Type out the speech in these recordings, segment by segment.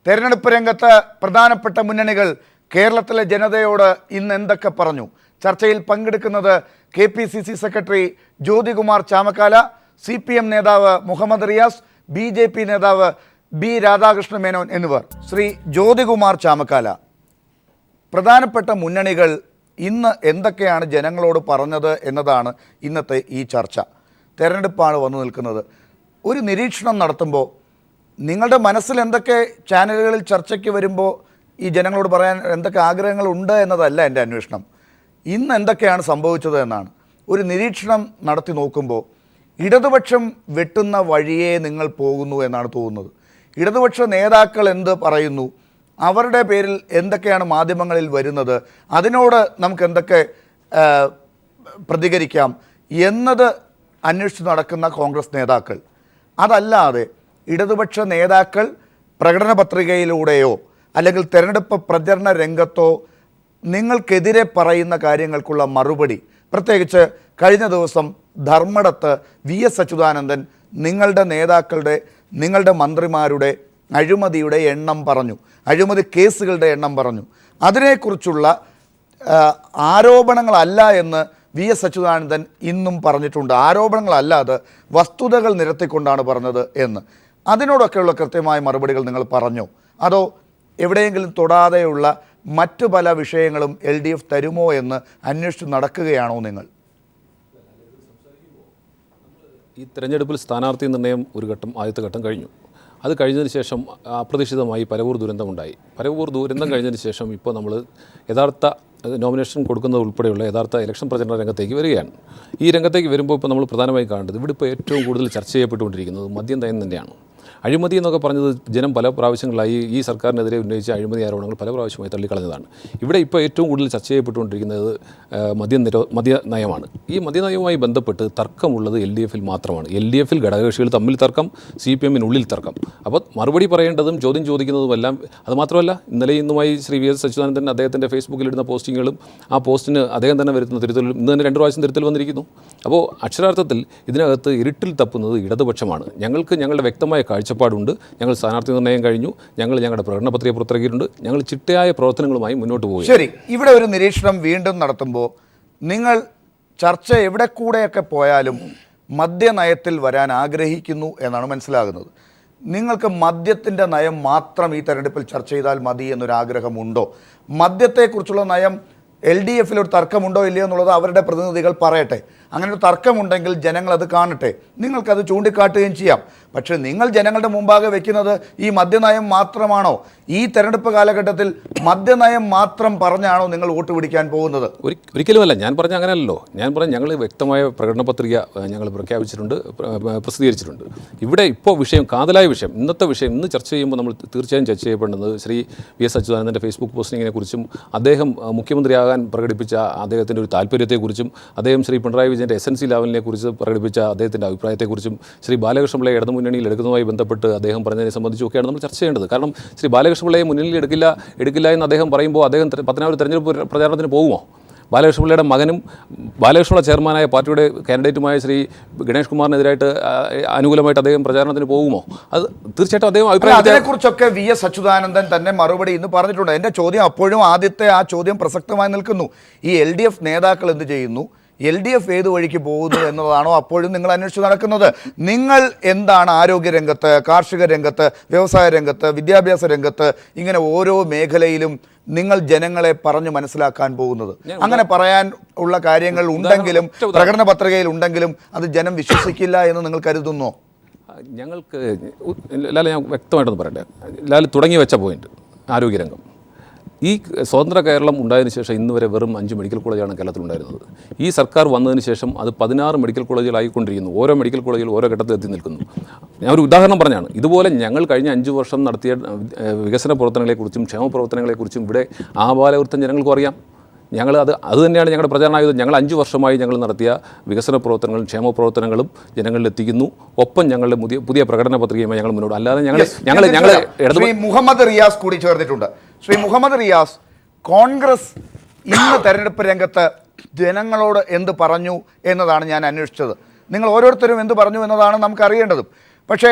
തെരഞ്ഞെടുപ്പ് രംഗത്ത് പ്രധാനപ്പെട്ട മുന്നണികൾ കേരളത്തിലെ ജനതയോട് ഇന്ന് എന്തൊക്കെ പറഞ്ഞു? ചർച്ചയിൽ പങ്കെടുക്കുന്നത് KPCC secretary Jyothikumar Chamakkala, CPM നേതാവ് മുഹമ്മദ് റിയാസ്, BJP നേതാവ് B രാധാകൃഷ്ണ മേനോൻ എന്നിവർ. ശ്രീ ജ്യോതികുമാർ ചാമക്കാല, പ്രധാനപ്പെട്ട മുന്നണികൾ ഇന്ന് എന്തൊക്കെയാണ് ജനങ്ങളോട് പറഞ്ഞത് എന്നതാണ് ഇന്നത്തെ ഈ ചർച്ച. തെരഞ്ഞെടുപ്പാണ് വന്നു നിൽക്കുന്നത്. ഒരു നിരീക്ഷണം നടത്തുമ്പോൾ നിങ്ങളുടെ മനസ്സിൽ എന്തൊക്കെ ചാനലുകളിൽ ചർച്ചയ്ക്ക് വരുമ്പോൾ ഈ ജനങ്ങളോട് പറയാൻ എന്തൊക്കെ ആഗ്രഹങ്ങളുണ്ട് എന്നതല്ല എൻ്റെ അന്വേഷണം. ഇന്ന് എന്തൊക്കെയാണ് സംഭവിച്ചത് എന്നാണ്. ഒരു നിരീക്ഷണം നടത്തി നോക്കുമ്പോൾ ഇടതുപക്ഷം വെട്ടുന്ന വഴിയേ നിങ്ങൾ പോകുന്നു എന്നാണ് തോന്നുന്നത്. ഇടതുപക്ഷ നേതാക്കൾ എന്ത് പറയുന്നു, അവരുടെ പേരിൽ എന്തൊക്കെയാണ് മാധ്യമങ്ങളിൽ വരുന്നത്, അതിനോട് നമുക്ക് എന്തൊക്കെ പ്രതികരിക്കാം എന്നത് അന്വേഷിച്ച് നടക്കുന്ന കോൺഗ്രസ് നേതാക്കൾ. അതല്ലാതെ ഇടതുപക്ഷ നേതാക്കൾ പ്രകടന പത്രികയിലൂടെയോ അല്ലെങ്കിൽ തെരഞ്ഞെടുപ്പ് പ്രചരണ രംഗത്തോ നിങ്ങൾക്കെതിരെ പറയുന്ന കാര്യങ്ങൾക്കുള്ള മറുപടി, പ്രത്യേകിച്ച് കഴിഞ്ഞ ദിവസം ധർമ്മടത്ത് VS അച്യുതാനന്ദൻ നിങ്ങളുടെ നേതാക്കളുടെ, നിങ്ങളുടെ മന്ത്രിമാരുടെ അഴിമതിയുടെ എണ്ണം പറഞ്ഞു, അഴിമതി കേസുകളുടെ എണ്ണം പറഞ്ഞു. അതിനെക്കുറിച്ചുള്ള ആരോപണങ്ങളല്ല എന്ന് VS അച്യുതാനന്ദൻ ഇന്നും പറഞ്ഞിട്ടുണ്ട്. ആരോപണങ്ങളല്ലാതെ വസ്തുതകൾ നിരത്തിക്കൊണ്ടാണ് പറഞ്ഞത് എന്ന്. അതിനോടൊക്കെയുള്ള കൃത്യമായ മറുപടികൾ നിങ്ങൾ പറഞ്ഞോ? അതോ എവിടെയെങ്കിലും തൊടാതെയുള്ള മറ്റു പല വിഷയങ്ങളും LDF തരുമോ എന്ന് അന്വേഷിച്ച് നടക്കുകയാണോ നിങ്ങൾ? ഈ തെരഞ്ഞെടുപ്പിൽ സ്ഥാനാർത്ഥി നിർണ്ണയം ആദ്യത്തെ ഘട്ടം കഴിഞ്ഞു. അത് കഴിഞ്ഞതിന് ശേഷം അപ്രതീക്ഷിതമായി പരവൂർ ദുരന്തമുണ്ടായി. പരവൂർ ദുരന്തം കഴിഞ്ഞതിന് ശേഷം ഇപ്പോൾ നമ്മൾ യഥാർത്ഥ നോമിനേഷൻ കൊടുക്കുന്നത് ഉൾപ്പെടെയുള്ള യഥാർത്ഥ ഇലക്ഷൻ പ്രചരണ രംഗത്തേക്ക് വരികയാണ്. ഈ രംഗത്തേക്ക് വരുമ്പോൾ ഇപ്പോൾ നമ്മൾ പ്രധാനമായി കാണേണ്ടത്, ഇവിടെ ഇപ്പോൾ ഏറ്റവും കൂടുതൽ ചർച്ച ചെയ്യപ്പെട്ടുകൊണ്ടിരിക്കുന്നത് മദ്യം നയം തന്നെയാണ്. അഴിമതി എന്നൊക്കെ പറഞ്ഞത് ജനം പല പ്രാവശ്യങ്ങളായി ഈ സർക്കാരിനെതിരെ ഉന്നയിച്ച അഴിമതി ആരോപണങ്ങൾ പല പ്രാവശ്യമായി തള്ളിക്കളഞ്ഞതാണ്. ഇവിടെ ഇപ്പോൾ ഏറ്റവും കൂടുതൽ ചർച്ച ചെയ്യപ്പെട്ടുകൊണ്ടിരിക്കുന്നത് മദ്യനയമാണ്. ഈ മദ്യനയവുമായി ബന്ധപ്പെട്ട് തർക്കമുള്ളത് LDFിൽ മാത്രമാണ്. LDFിൽ ഘടകകക്ഷികൾ തമ്മിൽ തർക്കം, CPMനുള്ളിൽ തർക്കം. അപ്പോൾ മറുപടി പറയേണ്ടതും ചോദ്യം ചോദിക്കുന്നതുമെല്ലാം. അതുമാത്രമല്ല, ഇന്നലെ ഇന്നുമായി ശ്രീ VS അച്യുതാനന്ദൻ അദ്ദേഹത്തിൻ്റെ ഫേസ്ബുക്കിലിടുന്ന പോസ്റ്റിങ്ങുകളും ആ പോസ്റ്റിന് അദ്ദേഹം തന്നെ വരുത്തുന്ന തിരുത്തലും ഇന്ന് തന്നെ 2 പ്രാവശ്യം തിരുത്തൽ വന്നിരിക്കുന്നു. അപ്പോൾ അക്ഷരാർത്ഥത്തിൽ ഇതിനകത്ത് ഇരുട്ടിൽ തപ്പുന്നത് ഇടതുപക്ഷമാണ്. ഞങ്ങൾക്ക് ഞങ്ങളുടെ വ്യക്തമായ കാഴ്ചപ്പാടുണ്ട്. ഞങ്ങൾ സ്ഥാനാർത്ഥി നിർണ്ണയം കഴിഞ്ഞു, ഞങ്ങളുടെ പ്രകടന പത്രിക പുറത്തിറക്കിയിട്ടുണ്ട്, ഞങ്ങൾ ചിട്ടയായ പ്രവർത്തനങ്ങളുമായി മുന്നോട്ട് പോകും. ശരി, ഇവിടെ ഒരു നിരീക്ഷണം വീണ്ടും നടത്തുമ്പോൾ നിങ്ങൾ ചർച്ച എവിടെ കൂടെയൊക്കെ പോയാലും മദ്യനയത്തിൽ വരാൻ ആഗ്രഹിക്കുന്നു എന്നാണ് മനസ്സിലാകുന്നത്. നിങ്ങൾക്ക് മദ്യത്തിൻ്റെ നയം മാത്രം ഈ തെരഞ്ഞെടുപ്പിൽ ചർച്ച ചെയ്താൽ മതി എന്നൊരാഗ്രഹമുണ്ടോ? മദ്യത്തെക്കുറിച്ചുള്ള നയം LDFിൽ ഒരു തർക്കമുണ്ടോ ഇല്ലയോ എന്നുള്ളത് അവരുടെ പ്രതിനിധികൾ പറയട്ടെ. അങ്ങനെ ഒരു തർക്കമുണ്ടെങ്കിൽ ജനങ്ങളത് കാണട്ടെ, നിങ്ങൾക്കത് ചൂണ്ടിക്കാട്ടുകയും ചെയ്യാം. പക്ഷേ നിങ്ങൾ ജനങ്ങളുടെ മുമ്പാകെ വെക്കുന്നത് ഈ മദ്യനയം മാത്രമാണോ? ഈ തെരഞ്ഞെടുപ്പ് കാലഘട്ടത്തിൽ മദ്യനയം മാത്രം പറഞ്ഞാണോ നിങ്ങൾ വോട്ട് പിടിക്കാൻ പോകുന്നത്? ഒരിക്കലുമല്ല. ഞാൻ പറഞ്ഞ അങ്ങനെയല്ലോ. ഞാൻ പറഞ്ഞ ഞങ്ങൾ വ്യക്തമായ പ്രകടന പത്രിക ഞങ്ങൾ പ്രഖ്യാപിച്ചിട്ടുണ്ട്, പ്രസിദ്ധീകരിച്ചിട്ടുണ്ട്. ഇവിടെ ഇപ്പോൾ കാതലായ വിഷയം, ഇന്നത്തെ വിഷയം ഇന്ന് ചർച്ച ചെയ്യുമ്പോൾ നമ്മൾ തീർച്ചയായും ചർച്ച ചെയ്യപ്പെടുന്നത് ശ്രീ VS അച്യുതാനന്ദൻ്റെ ഫേസ്ബുക്ക് പോസ്റ്റിങ്ങിനെ കുറിച്ചും അദ്ദേഹം മുഖ്യമന്ത്രിയാകാൻ പ്രകടിപ്പിച്ച അദ്ദേഹത്തിൻ്റെ ഒരു താല്പര്യത്തെക്കുറിച്ചും അദ്ദേഹം ശ്രീ പിണറായി വിജയൻ്റെ SNC ലെവലിനെ കുറിച്ച് പ്രകടിപ്പിച്ച അദ്ദേഹത്തിൻ്റെ അഭിപ്രായത്തെക്കുറിച്ചും ശ്രീ ബാലകൃഷ്ണപിള്ളയെ ഇടതുമുന്നണിയിൽ എടുക്കുന്നതുമായി ബന്ധപ്പെട്ട് അദ്ദേഹം പറഞ്ഞതിനെ സംബന്ധിച്ചൊക്കെയാണ് നമ്മൾ ചർച്ച ചെയ്യേണ്ടത്. കാരണം ശ്രീ ബാലകൃഷ്ണപിള്ളയെ മുന്നണിയിൽ എടുക്കില്ല എന്ന് അദ്ദേഹം പറയുമ്പോൾ അദ്ദേഹം പത്തനാപുരം തെരഞ്ഞെടുപ്പ് പ്രചാരണത്തിന് പോകുമോ? ബാലകൃഷ്ണപിള്ളയുടെ മകനും ബാലകൃഷ്ണപിള്ള ചെയർമാനായ പാർട്ടിയുടെ കാൻഡിഡേറ്റുമായ ശ്രീ ഗണേഷ് കുമാറിനെതിരായിട്ട് അനുകൂലമായിട്ട് അദ്ദേഹം പ്രചാരണത്തിന് പോകുമോ? അത് തീർച്ചയായിട്ടും അദ്ദേഹം അതിനെക്കുറിച്ചൊക്കെ VS അച്യുതാനന്ദൻ തന്നെ മറുപടി ഇന്ന് പറഞ്ഞിട്ടുണ്ട്. എൻ്റെ ചോദ്യം അപ്പോഴും ആദ്യത്തെ ആ ചോദ്യം പ്രസക്തമായി നിൽക്കുന്നു. ഈ LDF നേതാക്കൾ എന്ത് ചെയ്യുന്നു, LDF ഏത് വഴിക്ക് പോകുന്നു എന്നതാണോ അപ്പോഴും നിങ്ങൾ അന്വേഷിച്ച് നടക്കുന്നത്? നിങ്ങൾ എന്താണ് ആരോഗ്യരംഗത്ത്, കാർഷിക രംഗത്ത്, വ്യവസായ രംഗത്ത്, വിദ്യാഭ്യാസ രംഗത്ത്, ഇങ്ങനെ ഓരോ മേഖലയിലും നിങ്ങൾ ജനങ്ങളെ പറഞ്ഞു മനസ്സിലാക്കാൻ പോകുന്നത്? അങ്ങനെ പറയാൻ ഉള്ള കാര്യങ്ങൾ ഉണ്ടെങ്കിലും പ്രകടന പത്രികയിൽ ഉണ്ടെങ്കിലും അത് ജനം വിശ്വസിക്കില്ല എന്ന് നിങ്ങൾ കരുതുന്നോ? ഞങ്ങൾക്ക് ഞാൻ വ്യക്തമായിട്ടൊന്ന് പറയട്ടെ. ലാൽ തുടങ്ങി വെച്ച പോയിന്റ് ആരോഗ്യരംഗം. ഈ സ്വതന്ത്ര കേരളം ഉണ്ടായതിനു ശേഷം ഇന്ന് വരെ വെറും 5 മെഡിക്കൽ കോളേജാണ് കേരളത്തിലുണ്ടായിരുന്നത്. ഈ സർക്കാർ വന്നതിന് ശേഷം അത് 16 മെഡിക്കൽ കോളേജുകളായിക്കൊണ്ടിരിക്കുന്നു. ഓരോ മെഡിക്കൽ കോളേജിൽ ഓരോ ഘട്ടത്തിൽ എത്തി നിൽക്കുന്നു. ഞാൻ ഒരു ഉദാഹരണം പറഞ്ഞാണ്. ഇതുപോലെ ഞങ്ങൾ കഴിഞ്ഞ 5 വർഷം നടത്തിയ വികസന പ്രവർത്തനങ്ങളെക്കുറിച്ചും ക്ഷേമ പ്രവർത്തനങ്ങളെക്കുറിച്ചും ഇവിടെ ആബാലവൃത്തം ജനങ്ങൾക്കും അറിയാം. അത് തന്നെയാണ് ഞങ്ങളുടെ പ്രചാരണായുധം. ഞങ്ങൾ 5 വർഷമായി ഞങ്ങൾ നടത്തിയ വികസന പ്രവർത്തനങ്ങളും ക്ഷേമ പ്രവർത്തനങ്ങളും ജനങ്ങളിൽ എത്തിക്കുന്നു. ഒപ്പം ഞങ്ങളുടെ പുതിയ പ്രകടന പത്രികയുമായി ഞങ്ങൾ മുന്നോട്ട്. അല്ലാതെ ശ്രീ മുഹമ്മദ് റിയാസ് കൂടി ചേർന്നിട്ടുണ്ട്. ശ്രീ മുഹമ്മദ് റിയാസ്, കോൺഗ്രസ് ഇന്ന് തെരഞ്ഞെടുപ്പ് രംഗത്ത് ജനങ്ങളോട് എന്ത് പറഞ്ഞു എന്നതാണ് ഞാൻ അന്വേഷിച്ചത്. നിങ്ങൾ ഓരോരുത്തരും എന്ത് പറഞ്ഞു എന്നതാണ് നമുക്ക് അറിയേണ്ടതും. പക്ഷേ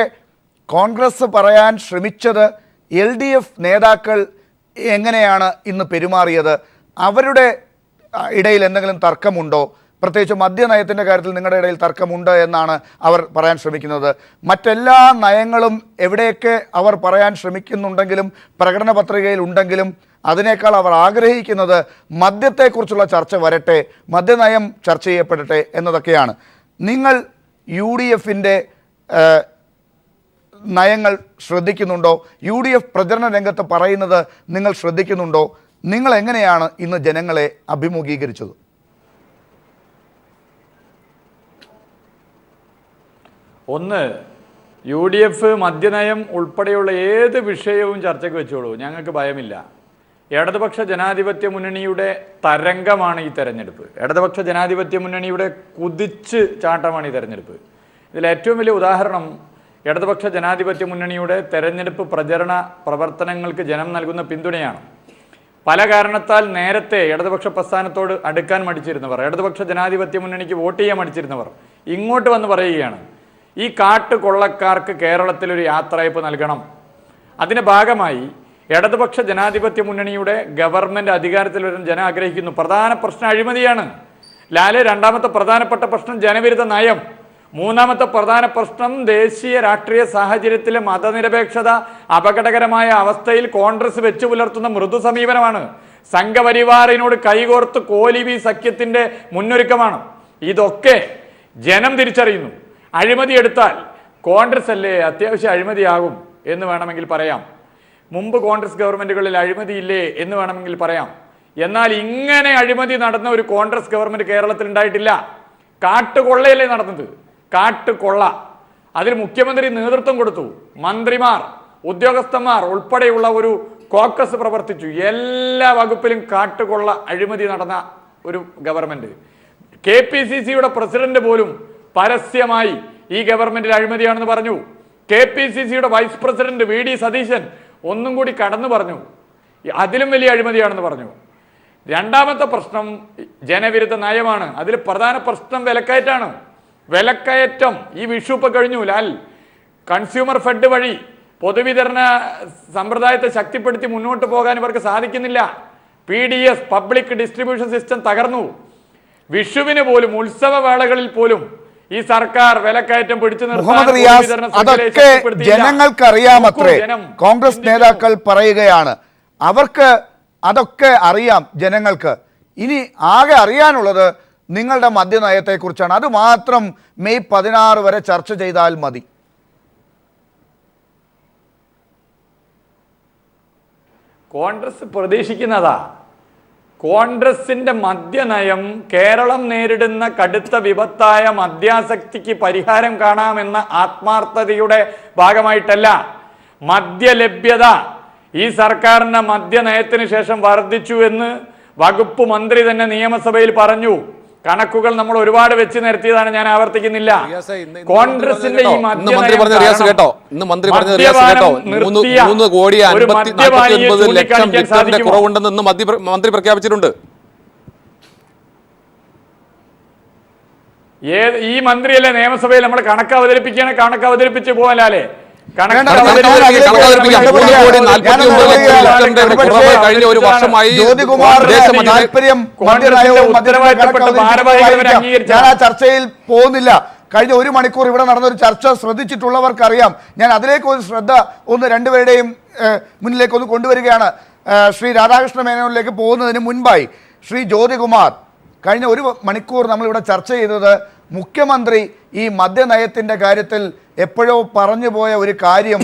കോൺഗ്രസ് പറയാൻ ശ്രമിച്ചത് LDF നേതാക്കൾ എങ്ങനെയാണ് ഇന്ന് പെരുമാറിയത്? അവരുടെ ഇടയിൽ എന്തെങ്കിലും തർക്കമുണ്ടോ? പ്രത്യേകിച്ച് മദ്യനയത്തിൻ്റെ കാര്യത്തിൽ നിങ്ങളുടെ ഇടയിൽ തർക്കമുണ്ട് എന്നാണ് അവർ പറയാൻ ശ്രമിക്കുന്നത്. മറ്റെല്ലാ നയങ്ങളും എവിടെയൊക്കെ അവർ പറയാൻ ശ്രമിക്കുന്നുണ്ടെങ്കിലും പ്രകടന പത്രികയിൽ ഉണ്ടെങ്കിലും അതിനേക്കാൾ അവർ ആഗ്രഹിക്കുന്നത് മദ്യത്തെക്കുറിച്ചുള്ള ചർച്ച വരട്ടെ, മദ്യനയം ചർച്ച ചെയ്യപ്പെടട്ടെ എന്നതൊക്കെയാണ്. നിങ്ങൾ UDFൻ്റെ നയങ്ങൾ ശ്രദ്ധിക്കുന്നുണ്ടോ? UDF പ്രചരണ രംഗത്ത് പറയുന്നത് നിങ്ങൾ ശ്രദ്ധിക്കുന്നുണ്ടോ? നിങ്ങൾ എങ്ങനെയാണ് ഇന്ന് ജനങ്ങളെ അഭിമുഖീകരിച്ചത്? ഒന്ന്, UDF മദ്യനയം ഉൾപ്പെടെയുള്ള ഏത് വിഷയവും ചർച്ചയ്ക്ക് വെച്ചോളൂ, ഞങ്ങൾക്ക് ഭയമില്ല. ഇടതുപക്ഷ ജനാധിപത്യ മുന്നണിയുടെ തരംഗമാണ് ഈ തെരഞ്ഞെടുപ്പ്. ഇടതുപക്ഷ ജനാധിപത്യ മുന്നണിയുടെ കുതിച്ച് ചാട്ടമാണ് ഈ തെരഞ്ഞെടുപ്പ്. ഇതിൽ ഏറ്റവും വലിയ ഉദാഹരണം ഇടതുപക്ഷ ജനാധിപത്യ മുന്നണിയുടെ തെരഞ്ഞെടുപ്പ് പ്രചരണ പ്രവർത്തനങ്ങൾക്ക് ജനം നൽകുന്ന പിന്തുണയാണ്. പല കാരണത്താൽ നേരത്തെ ഇടതുപക്ഷ പ്രസ്ഥാനത്തോട് അടുക്കാൻ മടിച്ചിരുന്നവർ, ഇടതുപക്ഷ ജനാധിപത്യ മുന്നണിക്ക് വോട്ട് ചെയ്യാൻ മടിച്ചിരുന്നവർ ഇങ്ങോട്ട് വന്ന് പറയുകയാണ്, ഈ കാട്ടുകൊള്ളക്കാർക്ക് കേരളത്തിലൊരു യാത്രയപ്പ് നൽകണം. അതിൻ്റെ ഭാഗമായി ഇടതുപക്ഷ ജനാധിപത്യ മുന്നണിയുടെ ഗവൺമെൻറ് അധികാരത്തിൽ വരാൻ ജനം ആഗ്രഹിക്കുന്നു. പ്രധാന പ്രശ്നം അഴിമതിയാണ്. രണ്ടാമത്തെ പ്രധാനപ്പെട്ട പ്രശ്നം ജനവിരുദ്ധ നയം. മൂന്നാമത്തെ പ്രധാന പ്രശ്നം ദേശീയ രാഷ്ട്രീയ സാഹചര്യത്തിലെ മതനിരപേക്ഷത അപകടകരമായ അവസ്ഥയിൽ കോൺഗ്രസ് വെച്ചു പുലർത്തുന്ന മൃദു സമീപനമാണ്. സംഘപരിവാറിനോട് കൈകോർത്ത് കോലിബി സഖ്യത്തിൻ്റെ മുന്നൊരുക്കമാണ്. ഇതൊക്കെ ജനം തിരിച്ചറിയുന്നു. അഴിമതി എടുത്താൽ കോൺഗ്രസ് അല്ലേ അത്യാവശ്യം അഴിമതിയാകും എന്ന് വേണമെങ്കിൽ പറയാം. മുമ്പ് കോൺഗ്രസ് ഗവൺമെൻറ്റുകളിൽ അഴിമതിയില്ലേ എന്ന് വേണമെങ്കിൽ പറയാം. എന്നാൽ ഇങ്ങനെ അഴിമതി നടന്ന ഒരു കോൺഗ്രസ് ഗവൺമെൻറ് കേരളത്തിൽ ഉണ്ടായിട്ടില്ല. കാട്ടുകൊള്ളയല്ലേ നടന്നത്? കാട്ടുകൊള്ള. അതിൽ മുഖ്യമന്ത്രി നേതൃത്വം കൊടുത്തു. മന്ത്രിമാർ, ഉദ്യോഗസ്ഥന്മാർ ഉൾപ്പെടെയുള്ള ഒരു കോക്കസ് പ്രവർത്തിച്ചു. എല്ലാ വകുപ്പിലും കാട്ടുകൊള്ള അഴിമതി നടന്ന ഒരു ഗവൺമെൻറ്. KPCCയുടെ പ്രസിഡന്റ് പോലും പരസ്യമായി ഈ ഗവൺമെന്റിൽ അഴിമതിയാണെന്ന് പറഞ്ഞു. KPCCയുടെ വൈസ് പ്രസിഡന്റ് VD സതീശൻ ഒന്നും കൂടി കടന്നു പറഞ്ഞു, അതിലും വലിയ അഴിമതിയാണെന്ന് പറഞ്ഞു. രണ്ടാമത്തെ പ്രശ്നം ജനവിരുദ്ധ നയമാണ്. അതിൽ പ്രധാന പ്രശ്നം വിലക്കയറ്റാണ്. വിലക്കയറ്റം ഈ വിഷു ഇപ്പം കഴിഞ്ഞു. കൺസ്യൂമർ ഫെഡ് വഴി പൊതുവിതരണ സമ്പ്രദായത്തെ ശക്തിപ്പെടുത്തി മുന്നോട്ട് പോകാൻ ഇവർക്ക് സാധിക്കുന്നില്ല. PDS പബ്ലിക് ഡിസ്ട്രിബ്യൂഷൻ സിസ്റ്റം തകർന്നു. വിഷുവിന് പോലും ഉത്സവവേളകളിൽ പോലും ഈ സർക്കാർ വിലക്കയറ്റം പിടിച്ചു നിർത്താൻ അതൊക്കെ ജനങ്ങൾക്കറിയാമത്രേ. കോൺഗ്രസ് നേതാക്കൾ പറയുകയാണ് അവർക്ക് അതൊക്കെ അറിയാം ജനങ്ങൾക്ക്. ഇനി ആകെ അറിയാനുള്ളത് നിങ്ങളുടെ മദ്യനയത്തെക്കുറിച്ചാണ്. അത് മാത്രം മെയ് 16 വരെ ചർച്ച ചെയ്താൽ മതി. കോൺഗ്രസ് പ്രതീക്ഷിക്കുന്നതാ. കോൺഗ്രസിന്റെ മദ്യനയം കേരളം നേരിടുന്ന കടുത്ത വിപത്തായ മദ്യാസക്തിക്ക് പരിഹാരം കാണാമെന്ന ആത്മാർത്ഥതയുടെ ഭാഗമായിട്ടല്ല. മദ്യലഭ്യത ഈ സർക്കാരിന്റെ മദ്യനയത്തിന് ശേഷം വർദ്ധിച്ചു എന്ന് വകുപ്പ് മന്ത്രി തന്നെ നിയമസഭയിൽ പറഞ്ഞു. കണക്കുകൾ നമ്മൾ ഒരുപാട് വെച്ച് നിരത്തിയതാണ്, ഞാൻ ആവർത്തിക്കുന്നില്ല. കോൺഗ്രസിന്റെ ഈ കുറവുണ്ടെന്ന് മന്ത്രി പ്രഖ്യാപിച്ചിട്ടുണ്ട്. ഈ മന്ത്രിയല്ലേ നിയമസഭയിൽ നമ്മൾ കണക്ക് അവതരിപ്പിക്കുകയാണ്, കണക്ക് അവതരിപ്പിച്ച് പോകാനല്ലേ? ഞാൻ ആ ചർച്ചയിൽ പോകുന്നില്ല. കഴിഞ്ഞ 1 മണിക്കൂർ ഇവിടെ നടന്നൊരു ചർച്ച ശ്രദ്ധിച്ചിട്ടുള്ളവർക്കറിയാം. ഞാൻ അതിലേക്ക് ഒരു ശ്രദ്ധ രണ്ടുപേരുടെയും മുന്നിലേക്ക് ഒന്ന് കൊണ്ടുവരികയാണ്. ശ്രീ രാധാകൃഷ്ണ മേനോനിലേക്ക് പോകുന്നതിന് മുൻപായി ശ്രീ ജ്യോതികുമാർ, കഴിഞ്ഞ 1 മണിക്കൂർ നമ്മളിവിടെ ചർച്ച ചെയ്തത് മുഖ്യമന്ത്രി ഈ മദ്യനയത്തിൻ്റെ കാര്യത്തിൽ എപ്പോഴോ പറഞ്ഞു പോയ ഒരു കാര്യം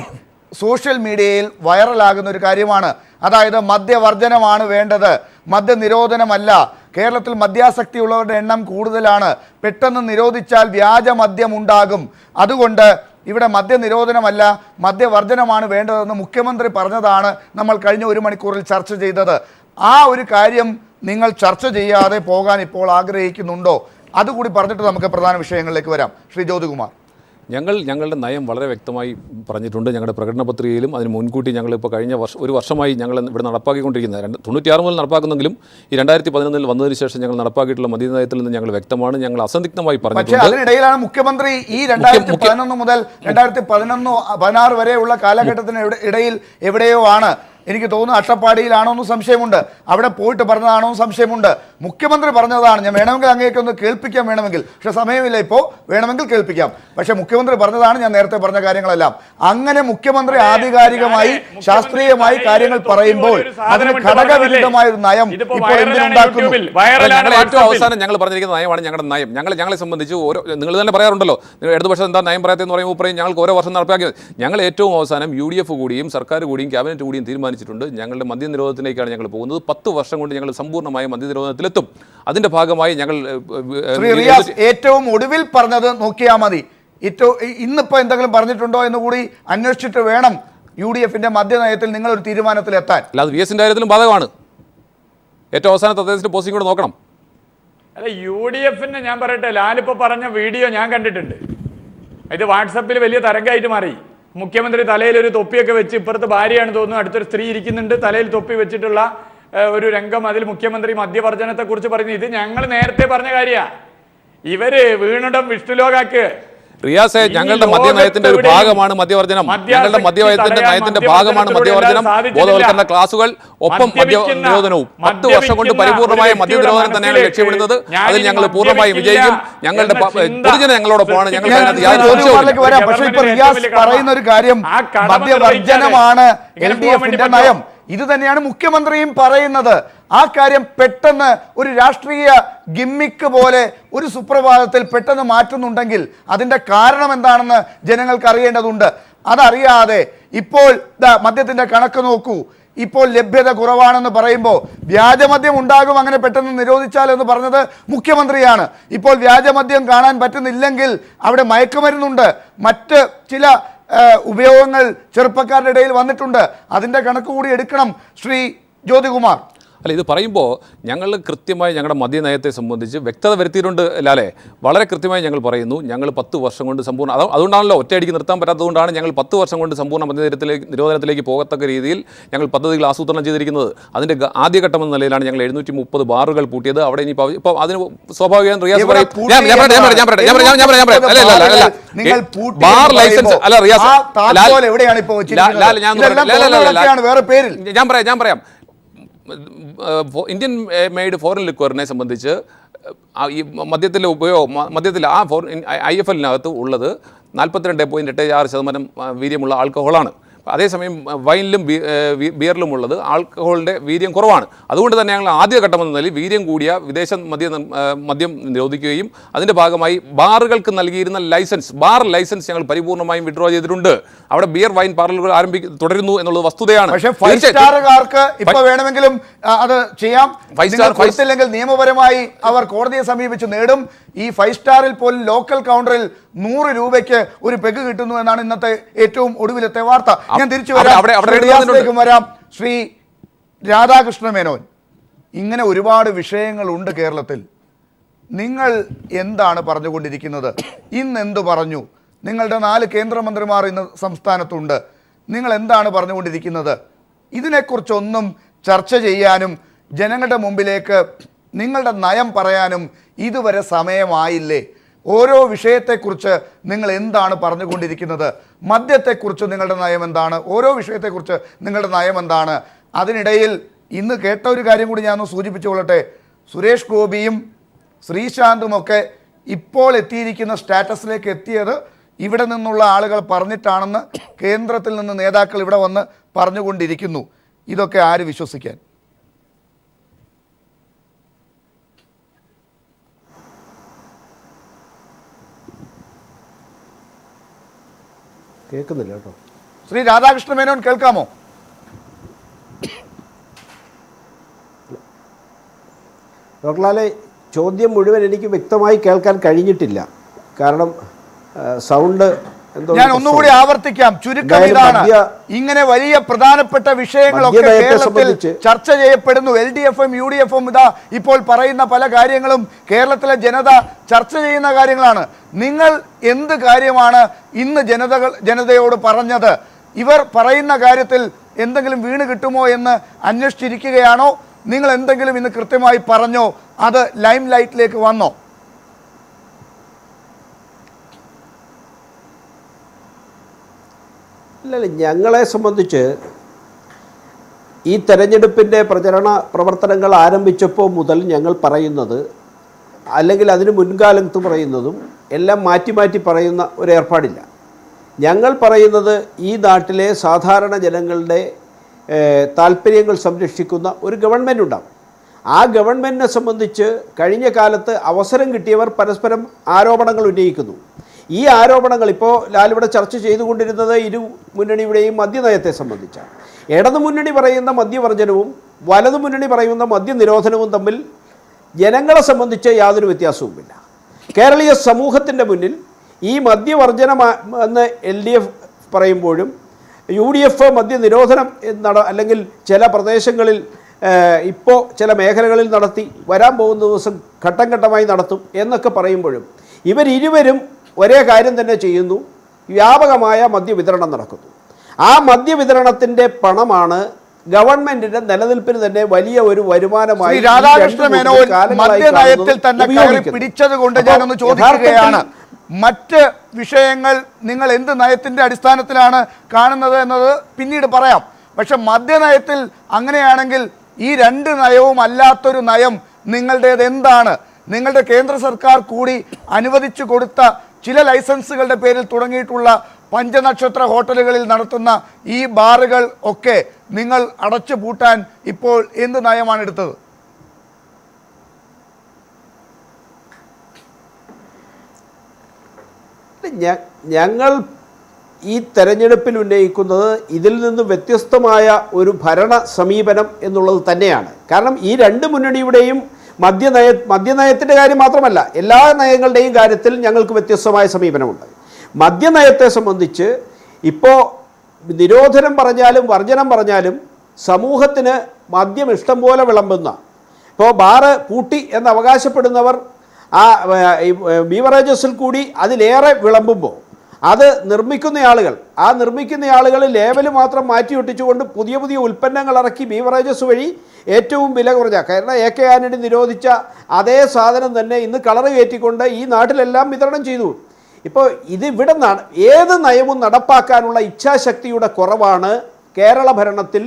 സോഷ്യൽ മീഡിയയിൽ വൈറലാകുന്ന ഒരു കാര്യമാണ്. അതായത് മദ്യവർജനമാണ് വേണ്ടത്, മദ്യനിരോധനമല്ല. കേരളത്തിൽ മദ്യാസക്തിയുള്ളവരുടെ എണ്ണം കൂടുതലാണ്, പെട്ടെന്ന് നിരോധിച്ചാൽ വ്യാജ മദ്യം ഉണ്ടാകും, അതുകൊണ്ട് ഇവിടെ മദ്യനിരോധനമല്ല മദ്യവർജനമാണ് വേണ്ടതെന്ന് മുഖ്യമന്ത്രി പറഞ്ഞതാണ് നമ്മൾ കഴിഞ്ഞ 1 മണിക്കൂറിൽ ചർച്ച ചെയ്തത്. ആ ഒരു കാര്യം നിങ്ങൾ ചർച്ച ചെയ്യാതെ പോകാൻ ഇപ്പോൾ ആഗ്രഹിക്കുന്നുണ്ടോ? അതുകൂടി പറഞ്ഞിട്ട് നമുക്ക് പ്രധാന വിഷയങ്ങളിലേക്ക് വരാം. ശ്രീ ജ്യോതികുമാർ. ഞങ്ങളുടെ നയം വളരെ വ്യക്തമായി പറഞ്ഞിട്ടുണ്ട്. ഞങ്ങളുടെ പ്രകടന പത്രികയിലും അതിന് മുൻകൂട്ടി ഞങ്ങളിപ്പോൾ കഴിഞ്ഞ ഒരു വർഷമായി ഞങ്ങൾ ഇവിടെ നടപ്പാക്കിക്കൊണ്ടിരിക്കുന്നത് 96 മുതൽ നടപ്പാക്കുന്നെങ്കിലും ഈ 2011 വന്നതിന് ശേഷം ഞങ്ങൾ നടപ്പാക്കിയിട്ടുള്ള മദ്യനയത്തിൽ നിന്ന് ഞങ്ങൾ വ്യക്തമാണ്, ഞങ്ങൾ അസന്ദിഗ്ധമായി പറഞ്ഞിട്ടുണ്ട്. അതിനിടയിലാണ് മുഖ്യമന്ത്രി ഈ 2011 മുതൽ 2016 വരെയുള്ള കാലഘട്ടത്തിന് ഇടയിൽ എവിടെയോ ആണ്, എനിക്ക് തോന്നുന്നു അട്ടപ്പാടിയിലാണോ എന്ന് സംശയമുണ്ട്, അവിടെ പോയിട്ട് പറഞ്ഞതാണോ എന്ന് സംശയമുണ്ട്. മുഖ്യമന്ത്രി പറഞ്ഞതാണ്. ഞാൻ വേണമെങ്കിൽ അങ്ങേക്കൊന്ന് കേൾപ്പിക്കാം, വേണമെങ്കിൽ, പക്ഷെ സമയമില്ല ഇപ്പോൾ, വേണമെങ്കിൽ കേൾപ്പിക്കാം. പക്ഷെ മുഖ്യമന്ത്രി പറഞ്ഞതാണ് ഞാൻ നേരത്തെ പറഞ്ഞ കാര്യങ്ങളെല്ലാം. അങ്ങനെ മുഖ്യമന്ത്രി ആധികാരികമായി ശാസ്ത്രീയമായി കാര്യങ്ങൾ പറയുമ്പോൾ അതിന് ഘടകവിരുദ്ധമായ ഒരു നയം ഇപ്പോൾ എന്തിനുണ്ടാക്കുന്നു? ഏറ്റവും അവസാനം ഞങ്ങൾ പറഞ്ഞിരിക്കുന്ന നയമാണ് ഞങ്ങളുടെ നയം. ഞങ്ങളെ സംബന്ധിച്ച് ഓരോ, നിങ്ങൾ തന്നെ പറയാറുണ്ടല്ലോ, ഇടതുപക്ഷം എന്താ നയം പറയാത്തതെന്ന് പറയുമ്പോൾ പറയും ഞങ്ങൾക്ക് ഓരോ വർഷം നടപ്പാക്കിയത്. ഞങ്ങൾ ഏറ്റവും അവസാനം UDF കൂടിയും സർക്കാർ കൂടിയും ക്യാബിനറ്റ് കൂടിയും തീരുമാനിച്ചിട്ടുണ്ട് ഞങ്ങളുടെ മദ്യനിരോധനത്തിലേക്കാണ് ഞങ്ങൾ പോകുന്നത്. 10 വർഷം കൊണ്ട് ഞങ്ങൾ സമ്പൂർണ്ണമായ മദ്യനിരോധനത്തിലെത്തും. അതിന്റെ ഭാഗമായി ഞങ്ങൾ ഏറ്റവും ഒടുവിൽ പറഞ്ഞത് നോക്കിയാൽ മതി. ഇന്നിപ്പോ എന്തെങ്കിലും പറഞ്ഞിട്ടുണ്ടോ എന്ന് കൂടി അന്വേഷിച്ചിട്ട് വേണം UDFന്റെ മദ്യനയത്തിൽ നിങ്ങൾ ഒരു തീരുമാനത്തിലെത്താൻ. അല്ലാതെ VSന്റെ കാര്യത്തിലും ബാധകമാണ്. ഏറ്റവും അവസാന തദ്ദേശത്തിന്റെ പോസ്റ്റിംഗ് കൂടെ നോക്കണം. അല്ല, UDFന്റെ ഞാൻ പറയട്ടെ, ലാലിപ്പോ പറഞ്ഞ വീഡിയോ ഞാൻ കണ്ടിട്ടുണ്ട്. ഇത് വാട്സപ്പിൽ വലിയ തരംഗമായിട്ട് മാറി. മുഖ്യമന്ത്രി തലയിൽ ഒരു തൊപ്പിയൊക്കെ വെച്ച്, ഇപ്പുറത്ത് ഭാര്യയാണ് തോന്നുന്നു, അടുത്തൊരു സ്ത്രീ ഇരിക്കുന്നുണ്ട്, തലയിൽ തൊപ്പി വെച്ചിട്ടുള്ള ഒരു രംഗം. അതിൽ മുഖ്യമന്ത്രി മദ്യവർജനത്തെ കുറിച്ച് പറഞ്ഞു. ഇത് ഞങ്ങൾ നേരത്തെ പറഞ്ഞ കാര്യമാണ്. ഇവര് വീണിടം വിഷ്ണുലോകാക്ക്. റിയാസെ, ഞങ്ങളുടെ മദ്യനയത്തിന്റെ ഒരു ഭാഗമാണ് മദ്യവർജനം. ഞങ്ങളുടെ നയത്തിന്റെ ഭാഗമാണ് മദ്യവർജനം, ബോധവൽക്കരണ ക്ലാസുകൾ, ഒപ്പം മദ്യനിരോധനവും. 10 വർഷം കൊണ്ട് പരിപൂർണമായ മദ്യനിരോധനം തന്നെയാണ് ലക്ഷ്യമിടുന്നത്. അതിൽ ഞങ്ങൾ പൂർണ്ണമായും വിജയിക്കും. ഞങ്ങളുടെ പൊതുജനം ഞങ്ങളോടൊപ്പമാണ്. ഞങ്ങൾ പറയുന്ന ഒരു കാര്യം, മദ്യവർജനമാണ് LDFന്റെ നയം. ഇത് തന്നെയാണ് മുഖ്യമന്ത്രിയും പറയുന്നത്. ആ കാര്യം പെട്ടെന്ന് ഒരു രാഷ്ട്രീയ ഗിമ്മിക്ക് പോലെ ഒരു സുപ്രഭാതത്തിൽ പെട്ടെന്ന് മാറ്റുന്നുണ്ടെങ്കിൽ അതിൻ്റെ കാരണം എന്താണെന്ന് ജനങ്ങൾക്ക് അറിയേണ്ടതുണ്ട്. അതറിയാതെ ഇപ്പോൾ മദ്യത്തിൻ്റെ കണക്ക് നോക്കൂ. ഇപ്പോൾ ലഭ്യത കുറവാണെന്ന് പറയുമ്പോൾ വ്യാജമദ്യം ഉണ്ടാകും, അങ്ങനെ പെട്ടെന്ന് നിരോധിച്ചാലെന്ന് പറഞ്ഞത് മുഖ്യമന്ത്രിയാണ്. ഇപ്പോൾ വ്യാജമദ്യം കാണാൻ പറ്റുന്നില്ലെങ്കിൽ അവിടെ മയക്കുമരുന്നുണ്ട്, മറ്റ് ചില ഉപയോഗങ്ങൾ ചെറുപ്പക്കാരുടെ ഇടയിൽ വന്നിട്ടുണ്ട്. അതിൻ്റെ കണക്ക് കൂടി എടുക്കണം ശ്രീ ജ്യോതികുമാർ. അല്ല, ഇത് പറയുമ്പോൾ ഞങ്ങൾ കൃത്യമായി ഞങ്ങളുടെ മദ്യനയത്തെ സംബന്ധിച്ച് വ്യക്തത വരുത്തിയിട്ടുണ്ട് ലാലെ. വളരെ കൃത്യമായി ഞങ്ങൾ പറയുന്നു, ഞങ്ങൾ 10 വർഷം കൊണ്ട് സമ്പൂർണ്ണ, അതുകൊണ്ടാണല്ലോ ഒറ്റയടിക്ക് നിർത്താൻ പറ്റാത്തതുകൊണ്ടാണ് ഞങ്ങൾ 10 വർഷം കൊണ്ട് സമ്പൂർണ്ണ നിരോധനത്തിലേക്ക് പോകത്തക്ക രീതിയിൽ ഞങ്ങൾ പദ്ധതികൾ ആസൂത്രണം ചെയ്തിരിക്കുന്നത്. അതിൻ്റെ ആദ്യഘട്ടം എന്ന നിലയിലാണ് ഞങ്ങൾ 730 ബാറുകൾ പൂട്ടിയത്. അവിടെ ഇനി ഇപ്പോൾ അതിന് സ്വാഭാവികം റിയാസ് പറയും, ബാർ ലൈസൻസ് അല്ല റിയാസ്, ഞാൻ പറയാം ഇന്ത്യൻ മെയ്ഡ് ഫോറിൻ ലിക്വറിനെ സംബന്ധിച്ച് ഈ മദ്യത്തിലെ ഉപയോഗം, മദ്യത്തിൽ ആ IFL-നകത്ത് ഉള്ളത് 42.86% വീര്യമുള്ള ആൽക്കഹോളാണ്. അതേസമയം വൈനിലും ബിയറിലും ഉള്ളത് ആൽക്കഹോളിൻ്റെ വീര്യം കുറവാണ്. അതുകൊണ്ട് തന്നെ ഞങ്ങൾ ആദ്യഘട്ടം എന്ന നിലയിൽ വീര്യം കൂടിയ വിദേശ മദ്യം നിരോധിക്കുകയും അതിൻ്റെ ഭാഗമായി ബാറുകൾക്ക് നൽകിയിരുന്ന ബാർ ലൈസൻസ് ഞങ്ങൾ പരിപൂർണ്ണമായും വിഡ്രോ ചെയ്തിട്ടുണ്ട്. അവിടെ ബിയർ വൈൻ പാർലറുകൾ തുടരുന്നു എന്നുള്ളത് വസ്തുതയാണ്. പക്ഷേ 5 സ്റ്റാറുകാർക്ക് ഇപ്പോൾ വേണമെങ്കിലും അത് ചെയ്യാം. കൊടുത്തില്ലെങ്കിൽ നിയമപരമായി അവർ കോടതിയെ സമീപിച്ച് നേടും. ഈ 5 സ്റ്റാറിൽ പോലും ലോക്കൽ കൗണ്ടറിൽ 100 രൂപയ്ക്ക് ഒരു പെഗ് കിട്ടുന്നു എന്നാണ് ഇന്നത്തെ ഏറ്റവും ഒടുവിലത്തെ വാർത്ത. ഞാൻ തിരിച്ചു വരാം. ശ്രീ രാധാകൃഷ്ണ മേനോൻ, ഇങ്ങനെ ഒരുപാട് വിഷയങ്ങളുണ്ട് കേരളത്തിൽ. നിങ്ങൾ എന്താണ് പറഞ്ഞുകൊണ്ടിരിക്കുന്നത്? ഇന്ന് എന്തു പറഞ്ഞു? നിങ്ങളുടെ 4 കേന്ദ്രമന്ത്രിമാർ ഇന്ന് സംസ്ഥാനത്തുണ്ട്. നിങ്ങൾ എന്താണ് പറഞ്ഞുകൊണ്ടിരിക്കുന്നത്? ഇതിനെക്കുറിച്ചൊന്നും ചർച്ച ചെയ്യാനും ജനങ്ങളുടെ മുമ്പിലേക്ക് നിങ്ങളുടെ നയം പറയാനും ഇതുവരെ സമയമായില്ലേ? ഓരോ വിഷയത്തെക്കുറിച്ച് നിങ്ങൾ എന്താണ് പറഞ്ഞുകൊണ്ടിരിക്കുന്നത്? മദ്യത്തെക്കുറിച്ച് നിങ്ങളുടെ നയം എന്താണ്? ഓരോ വിഷയത്തെക്കുറിച്ച് നിങ്ങളുടെ നയം എന്താണ്? അതിനിടയിൽ ഇന്ന് കേട്ട ഒരു കാര്യം കൂടി ഞാനൊന്ന് സൂചിപ്പിച്ചുകൊള്ളട്ടെ. സുരേഷ് ഗോപിയും ശ്രീശാന്തുമൊക്കെ ഇപ്പോൾ എത്തിയിരിക്കുന്ന സ്റ്റാറ്റസിലേക്ക് എത്തിയത് ഇവിടെ നിന്നുള്ള ആളുകൾ പറഞ്ഞിട്ടാണെന്ന് കേന്ദ്രത്തിൽ നിന്ന് നേതാക്കൾ ഇവിടെ വന്ന് പറഞ്ഞുകൊണ്ടിരിക്കുന്നു. ഇതൊക്കെ ആര് വിശ്വസിക്കാൻ? കേൾക്കുന്നില്ല കേട്ടോ. ശ്രീ രാധാകൃഷ്ണ മേനോൻ, കേൾക്കാമോ? ഡോക്ടർ ലാലെ, ചോദ്യം മുഴുവൻ എനിക്ക് വ്യക്തമായി കേൾക്കാൻ കഴിഞ്ഞിട്ടില്ല. കാരണം സൗണ്ട് ഞാൻ ഒന്നുകൂടി ആവർത്തിക്കാം. ചുരുക്കം ഇതാണ്, ഇങ്ങനെ വലിയ പ്രധാനപ്പെട്ട വിഷയങ്ങളൊക്കെ കേരളത്തിൽ ചർച്ച ചെയ്യപ്പെടുന്നു. LDFും UDFും ഇതാ ഇപ്പോൾ പറയുന്ന പല കാര്യങ്ങളും കേരളത്തിലെ ജനത ചർച്ച ചെയ്യുന്ന കാര്യങ്ങളാണ്. നിങ്ങൾ എന്ത് കാര്യമാണ് ഇന്ന് ജനതയോട് പറഞ്ഞത്? ഇവർ പറയുന്ന കാര്യത്തിൽ എന്തെങ്കിലും വീണ് കിട്ടുമോ എന്ന് അന്വേഷിച്ചിരിക്കുകയാണോ? നിങ്ങൾ എന്തെങ്കിലും ഇന്ന് കൃത്യമായി പറഞ്ഞോ? അത് ലൈം ലൈറ്റിലേക്ക് വന്നോ? ഇല്ലല്ല, ഞങ്ങളെ സംബന്ധിച്ച് ഈ തെരഞ്ഞെടുപ്പിൻ്റെ പ്രചരണ പ്രവർത്തനങ്ങൾ ആരംഭിച്ചപ്പോൾ മുതൽ ഞങ്ങൾ പറയുന്നത്, അല്ലെങ്കിൽ അതിന് മുൻകാലത്ത് പറയുന്നതും എല്ലാം മാറ്റി മാറ്റി പറയുന്ന ഒരു ഏർപ്പാടില്ല. ഞങ്ങൾ പറയുന്നത് ഈ നാട്ടിലെ സാധാരണ ജനങ്ങളുടെ താല്പര്യങ്ങൾ സംരക്ഷിക്കുന്ന ഒരു ഗവൺമെൻറ് ഉണ്ടാകും. ആ ഗവൺമെൻറ്റിനെ സംബന്ധിച്ച് കഴിഞ്ഞ കാലത്ത് അവസരം കിട്ടിയവർ പരസ്പരം ആരോപണങ്ങൾ ഉന്നയിക്കുന്നു. ഈ ആരോപണങ്ങൾ ഇപ്പോൾ ലാലിവിടെ ചർച്ച ചെയ്തുകൊണ്ടിരുന്നത് ഇരു മുന്നണിയുടെയും മദ്യനയത്തെ സംബന്ധിച്ചാണ്. ഇടതു മുന്നണി പറയുന്ന മദ്യവർജനവും വലതു മുന്നണി പറയുന്ന മദ്യനിരോധനവും തമ്മിൽ ജനങ്ങളെ സംബന്ധിച്ച് യാതൊരു വ്യത്യാസവുമില്ല. കേരളീയ സമൂഹത്തിൻ്റെ മുന്നിൽ ഈ മദ്യവർജനം എന്ന് LDF പറയുമ്പോഴും UDF മദ്യനിരോധനം അല്ലെങ്കിൽ ചില പ്രദേശങ്ങളിൽ ഇപ്പോൾ ചില മേഖലകളിൽ നടത്തി, വരാൻ പോകുന്ന ദിവസം ഘട്ടം ഘട്ടമായി നടത്തും എന്നൊക്കെ പറയുമ്പോഴും ഇവരിരുവരും ഒരേ കാര്യം തന്നെ ചെയ്യുന്നു. വ്യാപകമായ മദ്യവിതരണം നടക്കുന്നു. ആ മദ്യവിതരണത്തിൻ്റെ പണമാണ് ഗവൺമെന്റിന്റെ നിലനിൽപ്പിന് തന്നെ വലിയ ഒരു വരുമാനമായി മദ്യനയത്തിൽ തന്നെ പിടിച്ചത് കൊണ്ട് ഞാനൊന്ന് ചോദിക്കുകയാണ്, മറ്റ് വിഷയങ്ങൾ നിങ്ങൾ എന്ത് നയത്തിന്റെ അടിസ്ഥാനത്തിലാണ് കാണുന്നത് എന്നത് പിന്നീട് പറയാം. പക്ഷെ മദ്യനയത്തിൽ അങ്ങനെയാണെങ്കിൽ ഈ രണ്ട് നയവും അല്ലാത്തൊരു നയം നിങ്ങളുടേത് എന്താണ്? നിങ്ങളുടെ കേന്ദ്ര സർക്കാർ കൂടി അനുവദിച്ചു കൊടുത്ത ചില ലൈസൻസുകളുടെ പേരിൽ തുടങ്ങിയിട്ടുള്ള പഞ്ചനക്ഷത്ര ഹോട്ടലുകളിൽ നടത്തുന്ന ഈ ബാറുകൾ ഒക്കെ നിങ്ങൾ അടച്ചു പൂട്ടാൻ ഇപ്പോൾ എന്ത് നയമാണ് എടുത്തത്? ഞങ്ങൾ ഈ തെരഞ്ഞെടുപ്പിൽ ഉന്നയിക്കുന്നത് ഇതിൽ നിന്ന് വ്യത്യസ്തമായ ഒരു ഭരണ സമീപനം എന്നുള്ളത് തന്നെയാണ്. കാരണം ഈ രണ്ട് മുന്നണിയുടെയും മദ്യനയത്തിൻ്റെ കാര്യം മാത്രമല്ല, എല്ലാ നയങ്ങളുടെയും കാര്യത്തിൽ ഞങ്ങൾക്ക് വ്യത്യസ്തമായ സമീപനമുണ്ട്. മദ്യനയത്തെ സംബന്ധിച്ച് ഇപ്പോൾ നിരോധനം പറഞ്ഞാലും വർജനം പറഞ്ഞാലും സമൂഹത്തിന് മദ്യം ഇഷ്ടം പോലെ വിളമ്പുന്ന, ഇപ്പോൾ ബാറ് പൂട്ടി എന്ന് അവകാശപ്പെടുന്നവർ ആ ബീവറേജസിൽ കൂടി അതിലേറെ വിളമ്പുമ്പോൾ അത് നിർമ്മിക്കുന്ന ആളുകൾ ലേബൽ മാത്രം മാറ്റിയൊട്ടിച്ചുകൊണ്ട് പുതിയ പുതിയ ഉൽപ്പന്നങ്ങൾ ഇറക്കി ബീവറേജസ് വഴി ഏറ്റവും വില കുറഞ്ഞ, കാരണം AK ആന്റണി നിരോധിച്ച അതേ സാധനം തന്നെ ഇന്ന് കളർ കയറ്റിക്കൊണ്ട് ഈ നാട്ടിലെല്ലാം വിതരണം ചെയ്തു. ഇപ്പോൾ ഇതിവിടെ ഏത് നയവും നടപ്പാക്കാനുള്ള ഇച്ഛാശക്തിയുടെ കുറവാണ് കേരള ഭരണത്തിൽ.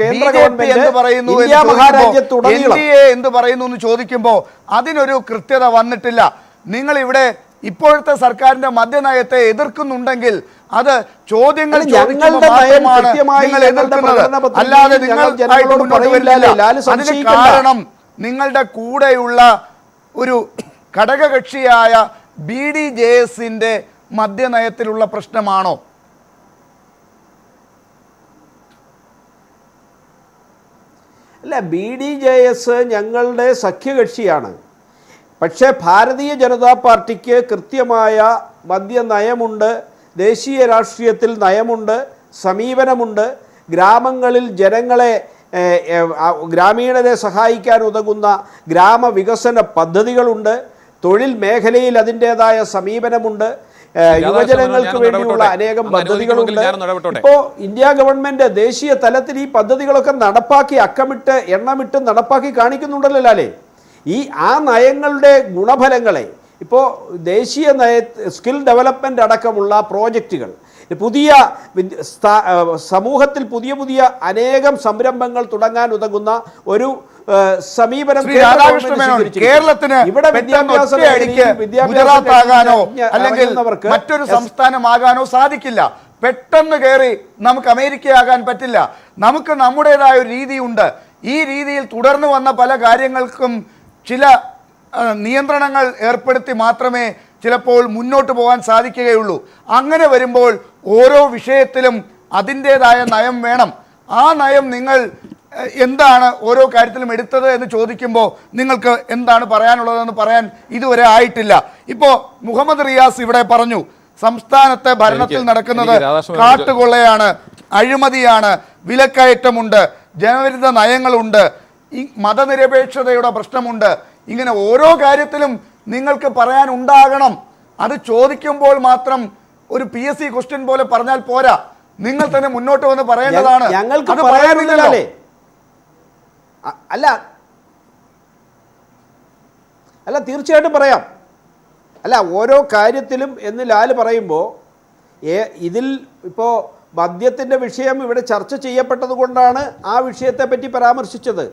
കേന്ദ്ര ഗവൺമെന്റ് ഇന്ത്യ മഹാരാജ്യത്തുടനീളം എന്ത് പറയുന്നു എന്ന് ചോദിക്കുമ്പോൾ അതിനൊരു കൃത്യത വന്നിട്ടില്ല. നിങ്ങൾ ഇവിടെ ഇപ്പോഴത്തെ സർക്കാരിന്റെ മദ്യനയത്തെ എതിർക്കുന്നുണ്ടെങ്കിൽ അത് ചോദ്യങ്ങൾ അല്ലാതെ അതിന് കാരണം നിങ്ങളുടെ കൂടെയുള്ള ഒരു ഘടകകക്ഷിയായ BDJSന്റെ മദ്യനയത്തിലുള്ള പ്രശ്നമാണോ? അല്ല, BDJS ഞങ്ങളുടെ സഖ്യകക്ഷിയാണ്. പക്ഷേ ഭാരതീയ ജനതാ പാർട്ടിക്ക് കൃത്യമായ മദ്യനയമുണ്ട്, ദേശീയ രാഷ്ട്രീയത്തിൽ നയമുണ്ട്, സമീപനമുണ്ട്. ഗ്രാമങ്ങളിൽ ജനങ്ങളെ ഗ്രാമീണരെ സഹായിക്കാൻ ഉതകുന്ന ഗ്രാമവികസന പദ്ധതികളുണ്ട്. തൊഴിൽ മേഖലയിൽ അതിൻ്റേതായ സമീപനമുണ്ട്. യുവജനങ്ങൾക്ക് വേണ്ടിയുള്ള അനേകം പദ്ധതികളുണ്ട്. ഇപ്പോൾ ഇന്ത്യ ഗവൺമെന്റ് ദേശീയ തലത്തിൽ ഈ പദ്ധതികളൊക്കെ നടപ്പാക്കി എണ്ണമിട്ട് നടപ്പാക്കി കാണിക്കുന്നുണ്ടല്ലോ ലാലേ. ആ നയങ്ങളുടെ ഗുണഫലങ്ങളെ ഇപ്പോൾ ദേശീയ സ്കിൽ ഡെവലപ്മെന്റ് അടക്കമുള്ള പ്രോജക്റ്റുകൾ, പുതിയ സമൂഹത്തിൽ പുതിയ പുതിയ അനേകം സംരംഭങ്ങൾ തുടങ്ങാൻ ഉതകുന്ന ഒരു സമീപനം കേരളത്തിന് ഇവിടെ ഗുജറാത്താകാനോ അല്ലെങ്കിൽ മറ്റൊരു സംസ്ഥാനമാകാനോ സാധിക്കില്ല. പെട്ടെന്ന് കയറി നമുക്ക് അമേരിക്കയാകാൻ പറ്റില്ല. നമുക്ക് നമ്മുടേതായ ഒരു രീതിയുണ്ട്. ഈ രീതിയിൽ തുടർന്നു വന്ന പല കാര്യങ്ങൾക്കും ചില നിയന്ത്രണങ്ങൾ ഏർപ്പെടുത്തി മാത്രമേ ചിലപ്പോൾ മുന്നോട്ട് പോകാൻ സാധിക്കുകയുള്ളൂ. അങ്ങനെ വരുമ്പോൾ ഓരോ വിഷയത്തിലും അതിൻ്റേതായ നയം വേണം. ആ നയം നിങ്ങൾ എന്താണ് ഓരോ കാര്യത്തിലും എടുത്തത് എന്ന് ചോദിക്കുമ്പോൾ നിങ്ങൾക്ക് എന്താണ് പറയാനുള്ളതെന്ന് പറയാൻ ഇതുവരെ ആയിട്ടില്ല. ഇപ്പോൾ മുഹമ്മദ് റിയാസ് ഇവിടെ പറഞ്ഞു സംസ്ഥാനത്തെ ഭരണത്തിൽ നടക്കുന്നത് കാട്ടുകൊള്ളയാണ്, അഴിമതിയാണ്, വിലക്കയറ്റമുണ്ട്, ജനവിരുദ്ധ നയങ്ങളുണ്ട്, ഈ മതനിരപേക്ഷതയുടെ പ്രശ്നമുണ്ട്. ഇങ്ങനെ ഓരോ കാര്യത്തിലും നിങ്ങൾക്ക് പറയാനുണ്ടാകണം. അത് ചോദിക്കുമ്പോൾ മാത്രം ഒരു PSC ക്വസ്റ്റ്യൻ പോലെ പറഞ്ഞാൽ പോരാ, നിങ്ങൾ തന്നെ മുന്നോട്ട് വന്ന് പറയേണ്ടതാണ്. ഞങ്ങൾക്ക് അത് പറയാനില്ലല്ലോ. അല്ല തീർച്ചയായിട്ടും പറയാം. അല്ല ഓരോ കാര്യത്തിലും എന്ന് ലാല് പറയുമ്പോൾ ഇതിൽ ഇപ്പോൾ മദ്യത്തിൻ്റെ വിഷയം ഇവിടെ ചർച്ച ചെയ്യപ്പെട്ടത് കൊണ്ടാണ് ആ വിഷയത്തെപ്പറ്റി പരാമർശിച്ചത്.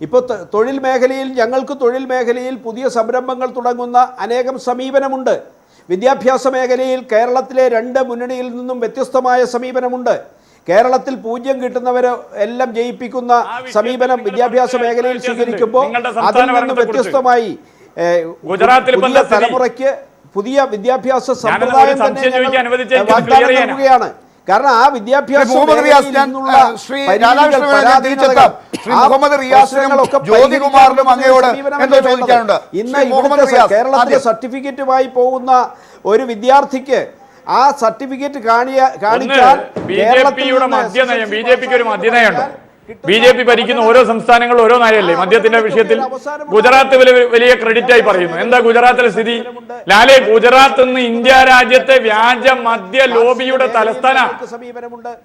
ഇപ്പോൾ തൊഴിൽ മേഖലയിൽ ഞങ്ങൾക്ക് തൊഴിൽ മേഖലയിൽ പുതിയ സംരംഭങ്ങൾ തുടങ്ങുന്ന അനേകം സമീപനമുണ്ട്. വിദ്യാഭ്യാസ മേഖലയിൽ കേരളത്തിലെ 2 മുന്നണിയിൽ നിന്നും വ്യത്യസ്തമായ സമീപനമുണ്ട്. കേരളത്തിൽ 0 കിട്ടുന്നവരെ എല്ലാം ജയിപ്പിക്കുന്ന സമീപനം വിദ്യാഭ്യാസ മേഖലയിൽ സ്വീകരിക്കുമ്പോൾ അതിൽ നിന്നും വ്യത്യസ്തമായി പുതിയ തലമുറയ്ക്ക് പുതിയ വിദ്യാഭ്യാസ സമ്പ്രദായം തന്നെ വാഗ്ദാനം നൽകുകയാണ്. കാരണം ആ വിദ്യാഭ്യാസ ഇന്ന് കേരളത്തിലെ സർട്ടിഫിക്കറ്റുമായി പോകുന്ന ഒരു വിദ്യാർത്ഥിക്ക് ആ സർട്ടിഫിക്കറ്റ് കാണിച്ചാൽ BJPയുടെ മദ്യനയം, BJPക്ക് ഒരു മദ്യനയുണ്ടോ? BJP ഭരിക്കുന്ന ഓരോ സംസ്ഥാനങ്ങളും ഓരോ നയമല്ലേ മദ്യത്തിന്റെ വിഷയത്തിൽ? ഗുജറാത്ത് വലിയ ക്രെഡിറ്റ് ആയി പറയുന്നു. എന്താ ഗുജറാത്തിലെ സ്ഥിതി? ലാലെ, ഗുജറാത്ത് ഇന്ന് ഇന്ത്യ രാജ്യത്തെ വ്യാജ മദ്യ ലോബിയുടെ തലസ്ഥാന,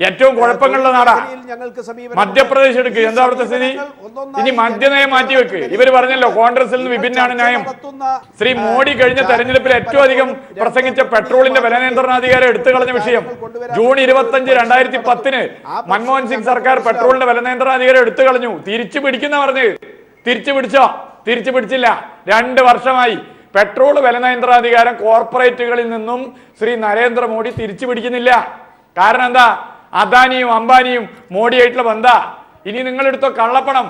ഏറ്റവും കുഴപ്പങ്ങളുള്ള നാടാ. മധ്യപ്രദേശ് എടുക്കുക, എന്താ അവിടുത്തെ സ്ഥിതി? ഇനി മദ്യനയം മാറ്റിവെക്ക്. ഇവർ പറഞ്ഞല്ലോ കോൺഗ്രസിൽ നിന്ന് വിഭിന്നാണ് നയം. ശ്രീ മോഡി കഴിഞ്ഞ തെരഞ്ഞെടുപ്പിൽ ഏറ്റവും അധികം പ്രസംഗിച്ച പെട്രോളിന്റെ വില നിയന്ത്രണാധികാരം എടുത്തു കളഞ്ഞ വിഷയം. ജൂൺ 25, 2010 മൻമോഹൻ സിംഗ് സർക്കാർ പെട്രോളിന്റെ വില നിയന്ത്രണാധികാരം എടുത്തു കളഞ്ഞു. തിരിച്ചു പിടിക്കുന്ന പറഞ്ഞ് തിരിച്ചു പിടിച്ചോ? തിരിച്ചു പിടിച്ചില്ല. 2 വർഷമായി പെട്രോൾ വില നിയന്ത്രണാധികാരം കോർപ്പറേറ്റുകളിൽ നിന്നും ശ്രീ നരേന്ദ്രമോദി തിരിച്ചു പിടിക്കുന്നില്ല. കാരണം എന്താ? അദാനിയും അംബാനിയും മോഡിയായിട്ടുള്ള ബന്ധാ. ഇനി നിങ്ങളെടുത്തോ കള്ളപ്പണം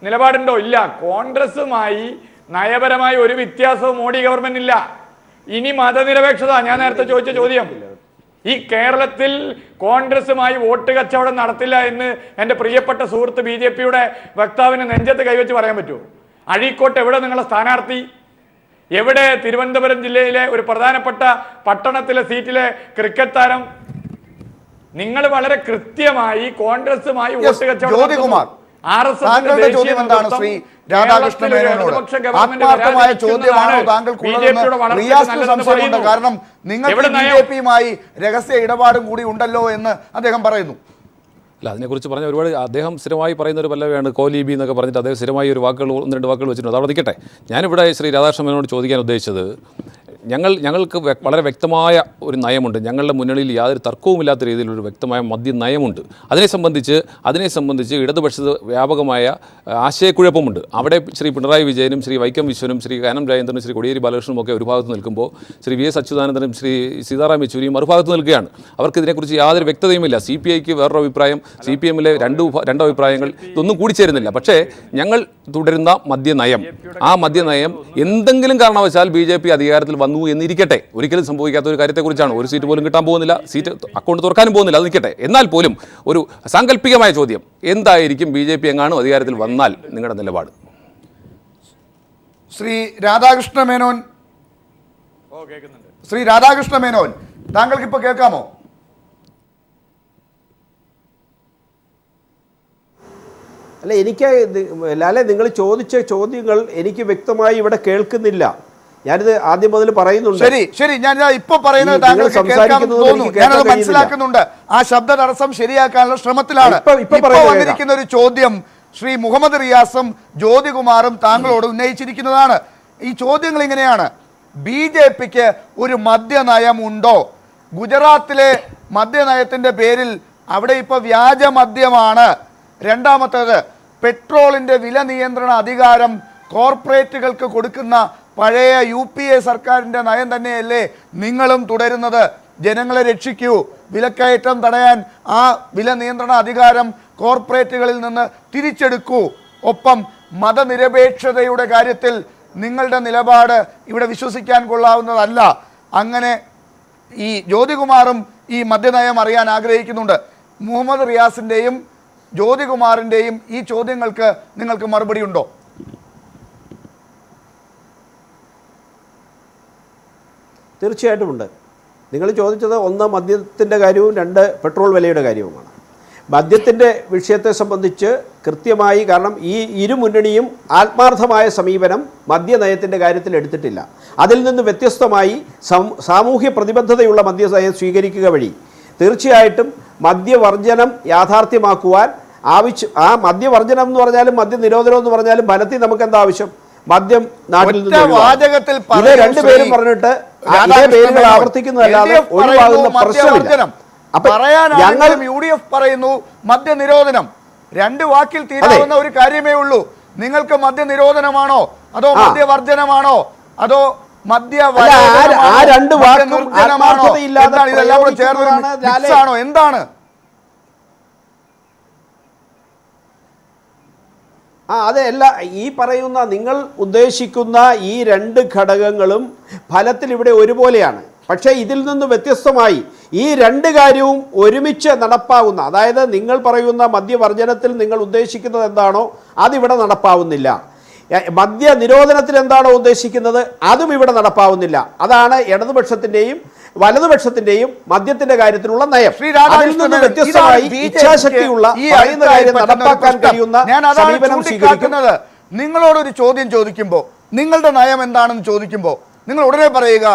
നിലപാടുണ്ടോ? ഇല്ല. കോൺഗ്രസുമായി നയപരമായി ഒരു വ്യത്യാസവും മോഡി ഗവൺമെന്റ് ഇല്ല. ഇനി മതനിരപേക്ഷത, ഞാൻ നേരത്തെ ചോദിച്ച ചോദ്യം, ഈ കേരളത്തിൽ കോൺഗ്രസുമായി വോട്ട് കച്ചവടം നടത്തില്ല എന്ന് എൻ്റെ പ്രിയപ്പെട്ട സുഹൃത്ത് BJPയുടെ വക്താവിന് നെഞ്ചത്ത് കൈവച്ച് പറയാൻ പറ്റുമോ? അഴീക്കോട്ട് എവിടെ നിങ്ങളെ സ്ഥാനാർത്ഥി? എവിടെ തിരുവനന്തപുരം ജില്ലയിലെ ഒരു പ്രധാനപ്പെട്ട പട്ടണത്തിലെ സീറ്റിലെ ക്രിക്കറ്റ് താരം? നിങ്ങൾ വളരെ കൃത്യമായി കോൺഗ്രസുമായി വോട്ട് കച്ചവടം താങ്കളുടെ ചോദ്യം എന്താണ് ശ്രീ രാധാകൃഷ്ണ മേനോനോട്? ആത്മാർത്ഥമായ ചോദ്യമാണോ താങ്കൾക്കുള്ളതെന്ന് റിയാസിന് സംശയമുണ്ട്. കാരണം നിങ്ങൾക്ക് BJPയുമായി രഹസ്യ ഇടപാടും കൂടി ഉണ്ടല്ലോ എന്ന് അദ്ദേഹം പറയുന്നു. അല്ല, അതിനെക്കുറിച്ച് പറഞ്ഞ ഒരുപാട് അദ്ദേഹം സ്ഥിരമായി പറയുന്ന ഒരു പല്ലവിയാണ് കോലീബി എന്നൊക്കെ പറഞ്ഞിട്ട് അദ്ദേഹം സ്ഥിരമായി ഒരു വാക്കുകൾ 1-2 വാക്കുകൾ വെച്ചിട്ടുണ്ട്. അവിടെ നിൽക്കട്ടെ. ഞാനിവിടെ ശ്രീ രാധാകൃഷ്ണ മേനോനോട് ചോദിക്കാൻ ഉദ്ദേശിച്ചത്, ഞങ്ങൾക്ക് വളരെ വ്യക്തമായ ഒരു നയമുണ്ട്. ഞങ്ങളുടെ മുന്നണിയിൽ യാതൊരു തർക്കവുമില്ലാത്ത രീതിയിലൊരു വ്യക്തമായ മദ്യ നയമുണ്ട്. അതിനെ സംബന്ധിച്ച് ഇടതുപക്ഷത്ത് വ്യാപകമായ ആശയക്കുഴപ്പമുണ്ട്. അവിടെ ശ്രീ പിണറായി വിജയനും ശ്രീ വൈക്കം വിശ്വനും ശ്രീ കാനം രാജേന്ദ്രനും ശ്രീ കോടിയേരി ബാലകൃഷ്ണനും ഒക്കെ ഒരു ഭാഗത്ത് നിൽക്കുമ്പോൾ ശ്രീ VS അച്യുതാനന്ദനും ശ്രീ സീതാറാം യെച്ചൂരിയും മറുഭാഗത്ത് നിൽക്കുകയാണ്. അവർക്ക് ഇതിനെക്കുറിച്ച് യാതൊരു വ്യക്തതയുമില്ല. CPIക്ക് വേറൊരു അഭിപ്രായം, CPMലെ രണ്ട് അഭിപ്രായങ്ങൾ, ഇതൊന്നും കൂടിച്ചേരുന്നില്ല. പക്ഷേ ഞങ്ങൾ തുടരുന്ന മദ്യനയം, ആ മദ്യനയം എന്തെങ്കിലും കാരണവശാൽ BJP അധികാരത്തിൽ വന്നു എന്നിരിക്കട്ടെ, ഒരിക്കലും സംഭവിക്കാത്ത ഒരു കാര്യത്തെക്കുറിച്ചാണ്. ഒരു സീറ്റ് പോലും കിട്ടാൻ പോകുന്നില്ല, സീറ്റ് അക്കൗണ്ട് തുറക്കാനും പോകുന്നില്ല, അത് നിൽക്കട്ടെ. എന്നാൽ പോലും ഒരു സാങ്കല്പികമായ ചോദ്യം, എന്തായിരിക്കും BJP എങ്ങാനും അധികാരത്തിൽ വന്നാൽ നിങ്ങളുടെ നിലപാട്? ശ്രീ രാധാകൃഷ്ണ മേനോൻ, താങ്കൾക്ക് ഇപ്പോൾ കേൾക്കാമോ? അല്ല, എനിക്ക് ലാലെ നിങ്ങൾ ചോദിച്ച ചോദ്യങ്ങൾ എനിക്ക് വ്യക്തമായി ഇവിടെ കേൾക്കുന്നില്ല. ഞാനിത് ആദ്യം മുതൽ പറയുന്നുണ്ട്. ശരി, ഞാൻ ഇപ്പൊ പറയുന്നത് താങ്കൾക്ക് ഞാനത് മനസ്സിലാക്കുന്നുണ്ട്. ആ ശബ്ദ തടസ്സം ശരിയാക്കാനുള്ള ശ്രമത്തിലാണ്. ഇപ്പൊ വന്നിരിക്കുന്ന ഒരു ചോദ്യം ശ്രീ മുഹമ്മദ് റിയാസും ജ്യോതികുമാറും താങ്കളോട് ഉന്നയിച്ചിരിക്കുന്നതാണ്. ഈ ചോദ്യങ്ങൾ ഇങ്ങനെയാണ്: BJPക്ക് ഒരു മദ്യനയം ഉണ്ടോ? ഗുജറാത്തിലെ മദ്യനയത്തിന്റെ പേരിൽ അവിടെ ഇപ്പൊ വ്യാജ മദ്യമാണ്. രണ്ടാമത്തേത്, പെട്രോളിന്റെ വില നിയന്ത്രണ അധികാരം കോർപ്പറേറ്റുകൾക്ക് കൊടുക്കുന്ന പഴയ UPA സർക്കാരിൻ്റെ നയം തന്നെയല്ലേ നിങ്ങളും തുടരുന്നത്? ജനങ്ങളെ രക്ഷിക്കൂ, വിലക്കയറ്റം തടയാൻ ആ വില നിയന്ത്രണ അധികാരം കോർപ്പറേറ്റുകളിൽ നിന്ന് തിരിച്ചെടുക്കൂ. ഒപ്പം മതനിരപേക്ഷതയുടെ കാര്യത്തിൽ നിങ്ങളുടെ നിലപാട് ഇവിടെ വിശ്വസിക്കാൻ കൊള്ളാവുന്നതല്ല. അങ്ങനെ ഈ ജ്യോതികുമാറും ഈ മദ്യനയം അറിയാൻ ആഗ്രഹിക്കുന്നുണ്ട്. മുഹമ്മദ് റിയാസിൻ്റെയും ജ്യോതികുമാറിൻ്റെയും ഈ ചോദ്യങ്ങൾക്ക് നിങ്ങൾക്ക് മറുപടി ഉണ്ടോ? തീർച്ചയായിട്ടും ഉണ്ട്. നിങ്ങൾ ചോദിച്ചത് ഒന്ന് മദ്യത്തിൻ്റെ കാര്യവും രണ്ട് പെട്രോൾ വിലയുടെ കാര്യവുമാണ്. മദ്യത്തിൻ്റെ വിഷയത്തെ സംബന്ധിച്ച് കൃത്യമായി, കാരണം ഈ ഇരു മുന്നണിയും ആത്മാർത്ഥമായ സമീപനം മദ്യനയത്തിൻ്റെ കാര്യത്തിൽ എടുത്തിട്ടില്ല. അതിൽ നിന്ന് വ്യത്യസ്തമായി സാമൂഹ്യ പ്രതിബദ്ധതയുള്ള മദ്യനയം സ്വീകരിക്കുക വഴി തീർച്ചയായിട്ടും മദ്യവർജനം യാഥാർത്ഥ്യമാക്കുവാൻ ആ മദ്യവർജനം എന്ന് പറഞ്ഞാലും മദ്യനിരോധനം എന്ന് പറഞ്ഞാലും ഫലത്തിൽ നമുക്ക് എന്താ ആവശ്യം? മദ്യം നാട്ടിൽ നിന്ന് രണ്ടുപേരും പറഞ്ഞിട്ട് അതേ പേരുകൾ ആവർത്തിക്കുന്നതല്ലാതെ ഒഴിവാകുന്ന പ്രശ്നമില്ല. ഞങ്ങൾ UDF പറയുന്നു മദ്യനിരോധനം. രണ്ട് വാക്കിൽ തീരാവുന്ന ഒരു കാര്യമേ ഉള്ളൂ. നിങ്ങൾക്ക് മദ്യനിരോധനമാണോ അതോ മദ്യവർജനമാണോ അതോ ഇതെല്ലാം കൂടെ ചേർന്നാണോ എന്താണ്? അതെ, ഈ പറയുന്ന നിങ്ങൾ ഉദ്ദേശിക്കുന്ന ഈ രണ്ട് ഘടകങ്ങളും ഫലത്തിൽ ഇവിടെ ഒരുപോലെയാണ്. പക്ഷേ ഇതിൽ നിന്ന് വ്യത്യസ്തമായി ഈ രണ്ട് കാര്യവും ഒരുമിച്ച് നടപ്പാവുന്ന, അതായത് നിങ്ങൾ പറയുന്ന മദ്യവർജനത്തിൽ നിങ്ങൾ ഉദ്ദേശിക്കുന്നത് എന്താണോ അതിവിടെ നടപ്പാവുന്നില്ല. മദ്യ നിരോധനത്തിൽ എന്താണോ ഉദ്ദേശിക്കുന്നത് അതും ഇവിടെ നടപ്പാവുന്നില്ല. അതാണ് ഇടതുപക്ഷത്തിൻ്റെയും വലതുപക്ഷത്തിൻ്റെയും മദ്യത്തിന്റെ കാര്യത്തിലുള്ള നയം. അതിൽ നിന്ന് വ്യത്യസ്തമായി ഇച്ഛാശക്തിയുള്ള പറയുന്ന കാര്യം നടപ്പാക്കാൻ കഴിയുന്ന സമീപനം സ്വീകരിക്കുന്നത്. നിങ്ങളോടൊരു ചോദ്യം ചോദിക്കുമ്പോൾ നിങ്ങളുടെ നയം എന്താണെന്ന് ചോദിക്കുമ്പോൾ നിങ്ങൾ ഉടനെ പറയുക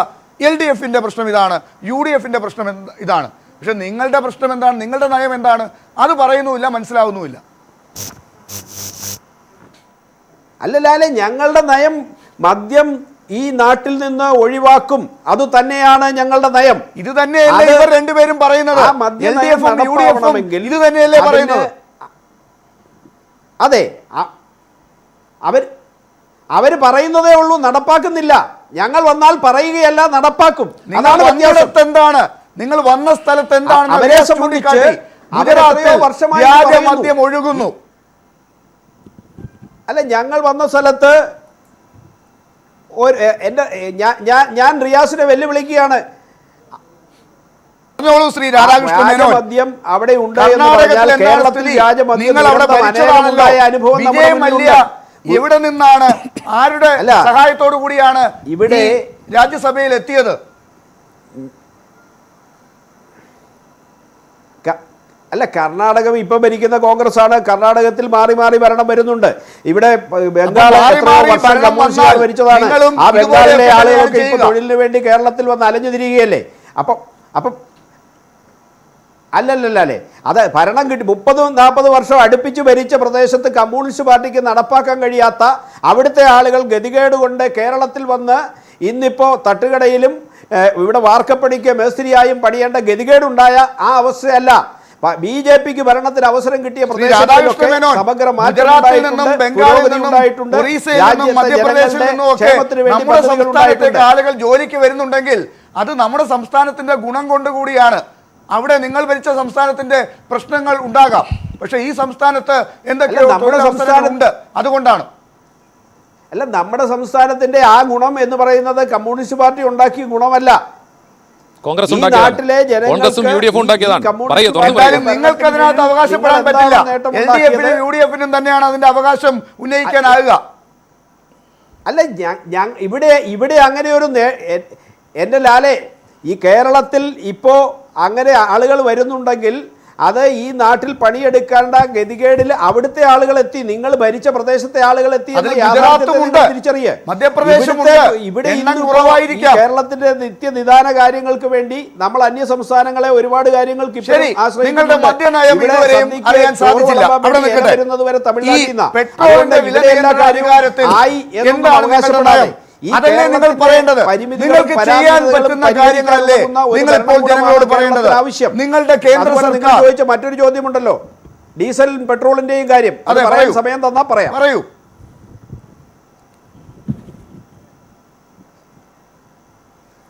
LDFന്റെ പ്രശ്നം ഇതാണ്, UDFന്റെ പ്രശ്നം ഇതാണ്. പക്ഷെ നിങ്ങളുടെ പ്രശ്നം എന്താണ്, നിങ്ങളുടെ നയം എന്താണ്, അത് പറയുന്നുമില്ല, മനസ്സിലാവുന്നുമില്ല. അല്ലല്ലാലെ, ഞങ്ങളുടെ നയം മദ്യം ഈ നാട്ടിൽ നിന്ന് ഒഴിവാക്കും, അത് തന്നെയാണ് ഞങ്ങളുടെ നയം. ഇത് തന്നെയല്ലേ ഇവർ രണ്ടുപേരും പറയുന്നത്? ഇത് തന്നെയല്ലേ പറയുന്നത്? അതെ, അവര് പറയുന്നതേ ഉള്ളൂ, നടപ്പാക്കുന്നില്ല. ഞങ്ങൾ വന്നാൽ പറയുകയല്ല, നടപ്പാക്കും. അതാണ് വ്യത്യാസം. എന്താണ് നിങ്ങൾ വന്ന സ്ഥലത്ത് എന്താണ് അവരെ സംബന്ധിച്ച് മദ്യം ഒഴുകുന്നു? അല്ല, ഞങ്ങൾ വന്ന സ്ഥലത്ത് ഞാൻ റിയാസിനെ വെല്ലുവിളിക്കുകയാണ്. ശ്രീ രാധാകൃഷ്ണൻ മദ്യം അവിടെ ഉണ്ട് എന്ന് പറഞ്ഞാൽ കേരളത്തിൽ അനുഭവം എവിടെ നിന്നാണ്, ആരുടെ സഹായത്തോടു കൂടിയാണ് ഇവിടെ രാജ്യസഭയിൽ എത്തിയത്? അല്ല, കർണാടകം ഇപ്പൊ ഭരിക്കുന്ന കോൺഗ്രസ് ആണ്. കർണാടകത്തിൽ മാറി മാറി ഭരണം വരുന്നുണ്ട്. ഇവിടെ ബംഗാൾ ഭരിച്ചതാണ്. ആ ബംഗാളിലെ ആളുകൾക്ക് ഇപ്പൊ തൊഴിലിന് വേണ്ടി കേരളത്തിൽ വന്ന് അലഞ്ഞു തിരികുകയല്ലേ. അപ്പം അല്ലല്ലേ, അത് ഭരണം കിട്ടി 30-40 വർഷം അടുപ്പിച്ച് ഭരിച്ച പ്രദേശത്ത് കമ്മ്യൂണിസ്റ്റ് പാർട്ടിക്ക് നടപ്പാക്കാൻ കഴിയാത്ത അവിടുത്തെ ആളുകൾ ഗതികേട് കൊണ്ട് കേരളത്തിൽ വന്ന് ഇന്നിപ്പോൾ തട്ടുകടയിലും ഇവിടെ വാർക്കപ്പണിക്ക് മേസ്ത്രിയായും പണിയേണ്ട ഗതികേടുണ്ടായ ആ അവസ്ഥയല്ല. BJPക്ക് ഭരണത്തിന് അവസരം കിട്ടിയ പ്രദേശങ്ങളിലൊക്കെ സമഗ്ര മാറ്റം ഉണ്ടായിട്ടുണ്ട്. ആളുകൾ ജോലിക്ക് വരുന്നുണ്ടെങ്കിൽ അത് നമ്മുടെ സംസ്ഥാനത്തിന്റെ ഗുണം കൊണ്ട് കൂടിയാണ്. അവിടെ നിങ്ങൾ ഭരിച്ച സംസ്ഥാനത്തിന്റെ പ്രശ്നങ്ങൾ ഉണ്ടാകാം, പക്ഷെ ഈ സംസ്ഥാനത്ത് എന്തൊക്കെയോ ഉണ്ട്, അതുകൊണ്ടാണ്. അല്ല, നമ്മുടെ സംസ്ഥാനത്തിന്റെ ആ ഗുണം എന്ന് പറയുന്നത് കമ്മ്യൂണിസ്റ്റ് പാർട്ടി ഉണ്ടാക്കിയ ഗുണമല്ല, കോൺഗ്രസ് നാട്ടിലെ നിങ്ങൾക്ക് അതിനകത്ത് അവകാശപ്പെടാൻ പറ്റില്ല. LDFനും UDFനും തന്നെയാണ് അതിന്റെ അവകാശം ഉന്നയിക്കാനാവുക. അല്ല, ഇവിടെ അങ്ങനെ ഒരു എൻ്റെ ലാലെ, ഈ കേരളത്തിൽ ഇപ്പോൾ അങ്ങനെ ആളുകൾ വരുന്നുണ്ടെങ്കിൽ അത് ഈ നാട്ടിൽ പണിയെടുക്കേണ്ട ഗതികേടിൽ അവിടുത്തെ ആളുകൾ എത്തി, നിങ്ങൾ ഭരിച്ച പ്രദേശത്തെ ആളുകൾ എത്തി തിരിച്ചറിയ. ഇവിടെ കേരളത്തിന്റെ നിത്യനിദാന കാര്യങ്ങൾക്ക് വേണ്ടി നമ്മൾ അന്യ സംസ്ഥാനങ്ങളെ ഒരുപാട് കാര്യങ്ങൾക്ക് വരുന്നത് വരെ തമിഴ്നാട്ടിൽ അവകാശപ്പെടാതെ അതല്ലേ നിങ്ങൾ പറയേണ്ടത്? നിങ്ങൾക്ക് ചെയ്യാൻ പറ്റുന്ന കാര്യങ്ങളല്ലേ നിങ്ങൾ ഇപ്പോൾ ജനങ്ങളോട് പറയേണ്ടത്? നിങ്ങളുടെ കേന്ദ്ര സർക്കാർ ചോദിച്ച മറ്റൊരു ചോദ്യമുണ്ടല്ലോ, ഡീസൽ പെട്രോളിന്റെയും കാര്യം. അത് പറയാൻ സമയം തന്നാ പറയാം. പറയൂ.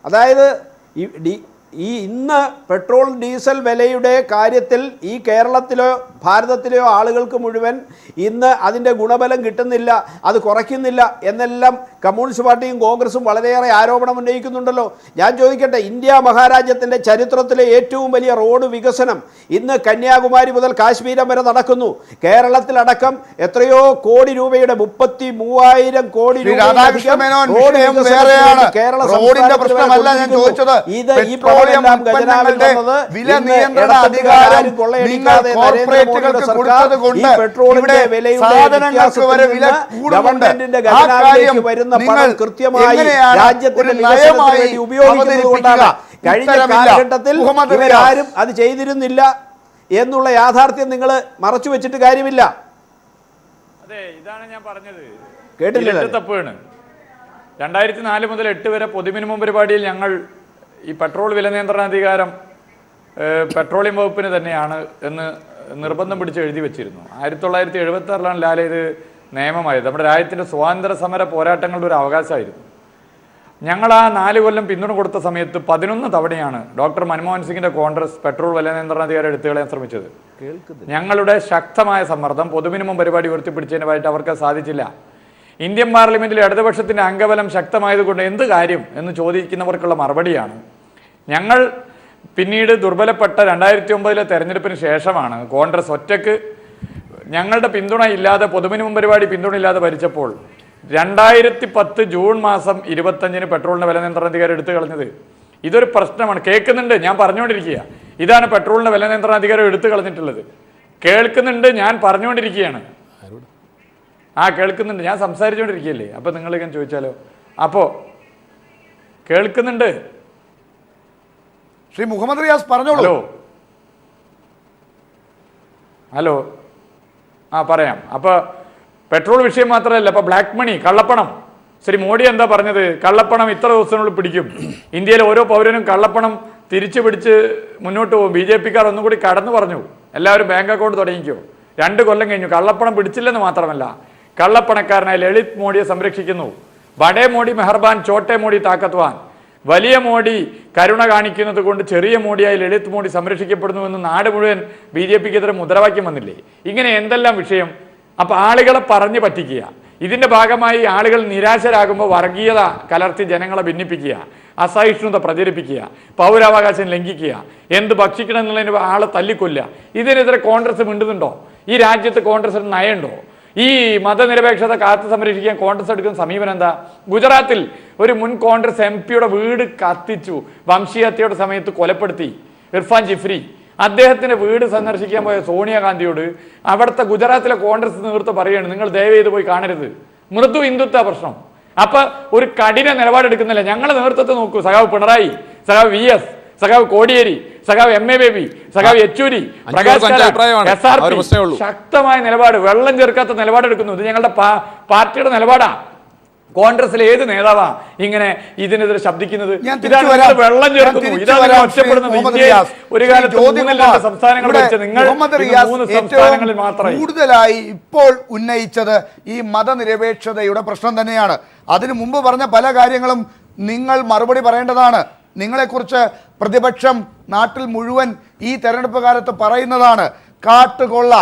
അതായത് ഇന്ന് പെട്രോൾ ഡീസൽ വിലയുടെ കാര്യത്തിൽ ഈ കേരളത്തിലോ ഭാരതത്തിലെയോ ആളുകൾക്ക് മുഴുവൻ ഇന്ന് അതിൻ്റെ ഗുണബലം കിട്ടുന്നില്ല, അത് കുറയ്ക്കുന്നില്ല എന്നെല്ലാം കമ്മ്യൂണിസ്റ്റ് പാർട്ടിയും കോൺഗ്രസും വളരെയേറെ ആരോപണം ഉന്നയിക്കുന്നുണ്ടല്ലോ. ഞാൻ ചോദിക്കട്ടെ, ഇന്ത്യ മഹാരാജ്യത്തിൻ്റെ ചരിത്രത്തിലെ ഏറ്റവും വലിയ റോഡ് വികസനം ഇന്ന് കന്യാകുമാരി മുതൽ കാശ്മീരം വരെ നടക്കുന്നു. കേരളത്തിലടക്കം എത്രയോ കോടി രൂപയുടെ 33,000 കോടി രൂപ വരുന്ന പണം കൃത്യമായി രാജ്യത്തിന്റെ വികസനത്തിന് വേണ്ടി ഉപയോഗിക്കുന്നതുകൊണ്ടാണ്. കഴിഞ്ഞ കാലഘട്ടത്തിൽ ഇവരാരും അത് ചെയ്തിരുന്നില്ല എന്നുള്ള യാഥാർത്ഥ്യം നിങ്ങൾ മറച്ചു വെച്ചിട്ട് കാര്യമില്ല. അതെ, ഇതാണ് ഞാൻ പറഞ്ഞത്. കേട്ടില്ല, തപ്പാണ്. 2004 മുതൽ 8 വരെ പൊതുമിനിമം പരിപാടിയിൽ ഞങ്ങൾ ഈ പെട്രോൾ വില നിയന്ത്രണാധികാരം പെട്രോളിയം വകുപ്പിന് തന്നെയാണ് എന്ന് നിർബന്ധം പിടിച്ച് എഴുതി വെച്ചിരുന്നു. 1976 ലാല ഇത് നിയമമായത്. നമ്മുടെ രാജ്യത്തിൻ്റെ സ്വാതന്ത്ര്യ സമര പോരാട്ടങ്ങളുടെ ഒരു അവകാശമായിരുന്നു. ഞങ്ങൾ ആ 4 കൊല്ലം പിന്തുണ കൊടുത്ത സമയത്ത് 11 തവണയാണ് ഡോക്ടർ മൻമോഹൻ സിംഗിന്റെ കോൺഗ്രസ് പെട്രോൾ വില നിയന്ത്രണാധികാരം എടുത്തു കളയാൻ ശ്രമിച്ചത്. ഞങ്ങളുടെ ശക്തമായ സമ്മർദ്ദം പൊതുമിനിമം പരിപാടി ഉയർത്തിപ്പിടിച്ചതിനായിട്ട് അവർക്ക് സാധിച്ചില്ല. ഇന്ത്യൻ പാർലമെന്റിൽ ഇടതുപക്ഷത്തിന്റെ അംഗബലം ശക്തമായതുകൊണ്ട് എന്ത് കാര്യം എന്ന് ചോദിക്കുന്നവർക്കുള്ള മറുപടിയാണ്. ഞങ്ങൾ പിന്നീട് ദുർബലപ്പെട്ട 2009 തെരഞ്ഞെടുപ്പിന് ശേഷമാണ് കോൺഗ്രസ് ഒറ്റക്ക് ഞങ്ങളുടെ പിന്തുണ ഇല്ലാതെ പൊതുമിനിമം പരിപാടി പിന്തുണ ഇല്ലാതെ ഭരിച്ചപ്പോൾ 2010 ജൂൺ മാസം 25-ന് പെട്രോളിന്റെ വില നിയന്ത്രണാധികാരം എടുത്തു കളഞ്ഞത്. ഇതൊരു പ്രശ്നമാണ്. കേൾക്കുന്നുണ്ട്, ഞാൻ പറഞ്ഞുകൊണ്ടിരിക്കുക. ഇതാണ് പെട്രോളിന്റെ വില നിയന്ത്രണാധികാരം എടുത്തു കളഞ്ഞിട്ടുള്ളത്. കേൾക്കുന്നുണ്ട്, ഞാൻ പറഞ്ഞുകൊണ്ടിരിക്കുകയാണ്. കേൾക്കുന്നുണ്ട്, ഞാൻ സംസാരിച്ചുകൊണ്ടിരിക്കുകയല്ലേ. അപ്പോൾ നിങ്ങളിങ്ങനെ ചോദിച്ചാലോ? അപ്പോൾ കേൾക്കുന്നുണ്ട്. ശ്രീ മുഹമ്മദ് റിയാസ് പറഞ്ഞോളൂ. ഹലോ പറയാം. അപ്പോൾ പെട്രോൾ വിഷയം മാത്രമല്ല, അപ്പോൾ ബ്ലാക്ക് മണി, കള്ളപ്പണം. ശ്രീ മോഡി എന്താ പറഞ്ഞത്? കള്ളപ്പണം ഇത്ര ദിവസത്തിനുള്ളിൽ പിടിക്കും. ഇന്ത്യയിലെ ഓരോ പൗരനും കള്ളപ്പണം തിരിച്ചു പിടിച്ച് മുന്നോട്ട് പോകും. BJP-ക്കാർ ഒന്നും കൂടി കടന്നു പറഞ്ഞു, എല്ലാവരും ബാങ്ക് അക്കൗണ്ട് തുടങ്ങിക്കോ. 2 കൊല്ലം കഴിഞ്ഞു, കള്ളപ്പണം പിടിച്ചില്ലെന്ന് മാത്രമല്ല, കള്ളപ്പണക്കാരനായ ലളിത് മോഡിയെ സംരക്ഷിക്കുന്നു. ബഡേ മോഡി മെഹർബാൻ, ചോട്ടെ മോഡി താക്കത്വാൻ. വലിയ മോഡി കരുണ കാണിക്കുന്നത് കൊണ്ട് ചെറിയ മോഡിയായി ലളിത് മോഡി സംരക്ഷിക്കപ്പെടുന്നുവെന്ന് നാട് മുഴുവൻ BJP-ക്കെതിരെ മുദ്രാവാക്യം വന്നില്ലേ? ഇങ്ങനെ എന്തെല്ലാം വിഷയം. അപ്പോൾ ആളുകളെ പറഞ്ഞു പറ്റിക്കുക. ഇതിൻ്റെ ഭാഗമായി ആളുകൾ നിരാശരാകുമ്പോൾ വർഗീയത കലർത്തി ജനങ്ങളെ ഭിന്നിപ്പിക്കുക, അസഹിഷ്ണുത പ്രചരിപ്പിക്കുക, പൗരാവകാശം ലംഘിക്കുക, എന്ത് ഭക്ഷിക്കണം എന്നുള്ളതിന് ആളെ തല്ലിക്കൊല്ലുക. ഇതിനെതിരെ കോൺഗ്രസ് മിണ്ടുന്നുണ്ടോ? ഈ രാജ്യത്ത് കോൺഗ്രസിന് നയമുണ്ടോ? ഈ മതനിരപേക്ഷത കാത്തു സംരക്ഷിക്കാൻ കോൺഗ്രസ് എടുക്കുന്ന സമീപനം എന്താ? ഗുജറാത്തിൽ ഒരു മുൻ കോൺഗ്രസ് MP-യുടെ വീട് കത്തിച്ചു, വംശീയഹത്യയുടെ സമയത്ത് കൊലപ്പെടുത്തി. ഇർഫാൻ ജിഫ്രി അദ്ദേഹത്തിന്റെ വീട് സന്ദർശിക്കാൻ പോയ സോണിയാഗാന്ധിയോട് അവിടുത്തെ ഗുജറാത്തിലെ കോൺഗ്രസ് നേതൃത്വം പറയുകയാണ്, നിങ്ങൾ ദയവ് ചെയ്ത് പോയി കാണരുത്, മൃദു ഹിന്ദുത്വ പ്രശ്നം. അപ്പൊ ഒരു കഠിന നിലപാടെടുക്കുന്നില്ല. ഞങ്ങളുടെ നേതൃത്വത്തെ നോക്കൂ. സഖാവ് പിണറായി, സഖാവ് VS, സഖാവ് കോടിയേരി, സഖാവ് MA ബേബി, സഖാവ് യെച്ചൂരി, പ്രകാശ് SRP ശക്തമായ നിലപാട്, വെള്ളം ചേർക്കാത്ത നിലപാടെടുക്കുന്നു. ഇത് ഞങ്ങളുടെ പാർട്ടിയുടെ നിലപാടാ. കോൺഗ്രസിൽ ഏത് നേതാവാ ഇങ്ങനെ ഇതിനെതിരെ ശബ്ദിക്കുന്നത്? വെള്ളം ചേർക്കുന്നു, ഇതാണ് ഒറ്റപ്പെടുന്നത്. ഒരു കാലത്ത് സംസ്ഥാനങ്ങൾ വെച്ച് നിങ്ങൾ 3 സംസ്ഥാനങ്ങളിൽ മാത്രമേ. കൂടുതലായി ഇപ്പോൾ ഉന്നയിച്ചത് ഈ മതനിരപേക്ഷതയുടെ പ്രശ്നം തന്നെയാണ്. അതിനു മുമ്പ് പറഞ്ഞ പല കാര്യങ്ങളും നിങ്ങൾ മറുപടി പറയേണ്ടതാണ്. നിങ്ങളെക്കുറിച്ച് പ്രതിപക്ഷം നാട്ടിൽ മുഴുവൻ ഈ തെരഞ്ഞെടുപ്പ് കാലത്ത് പറയുന്നതാണ്. കാട്ടുകൊള്ള,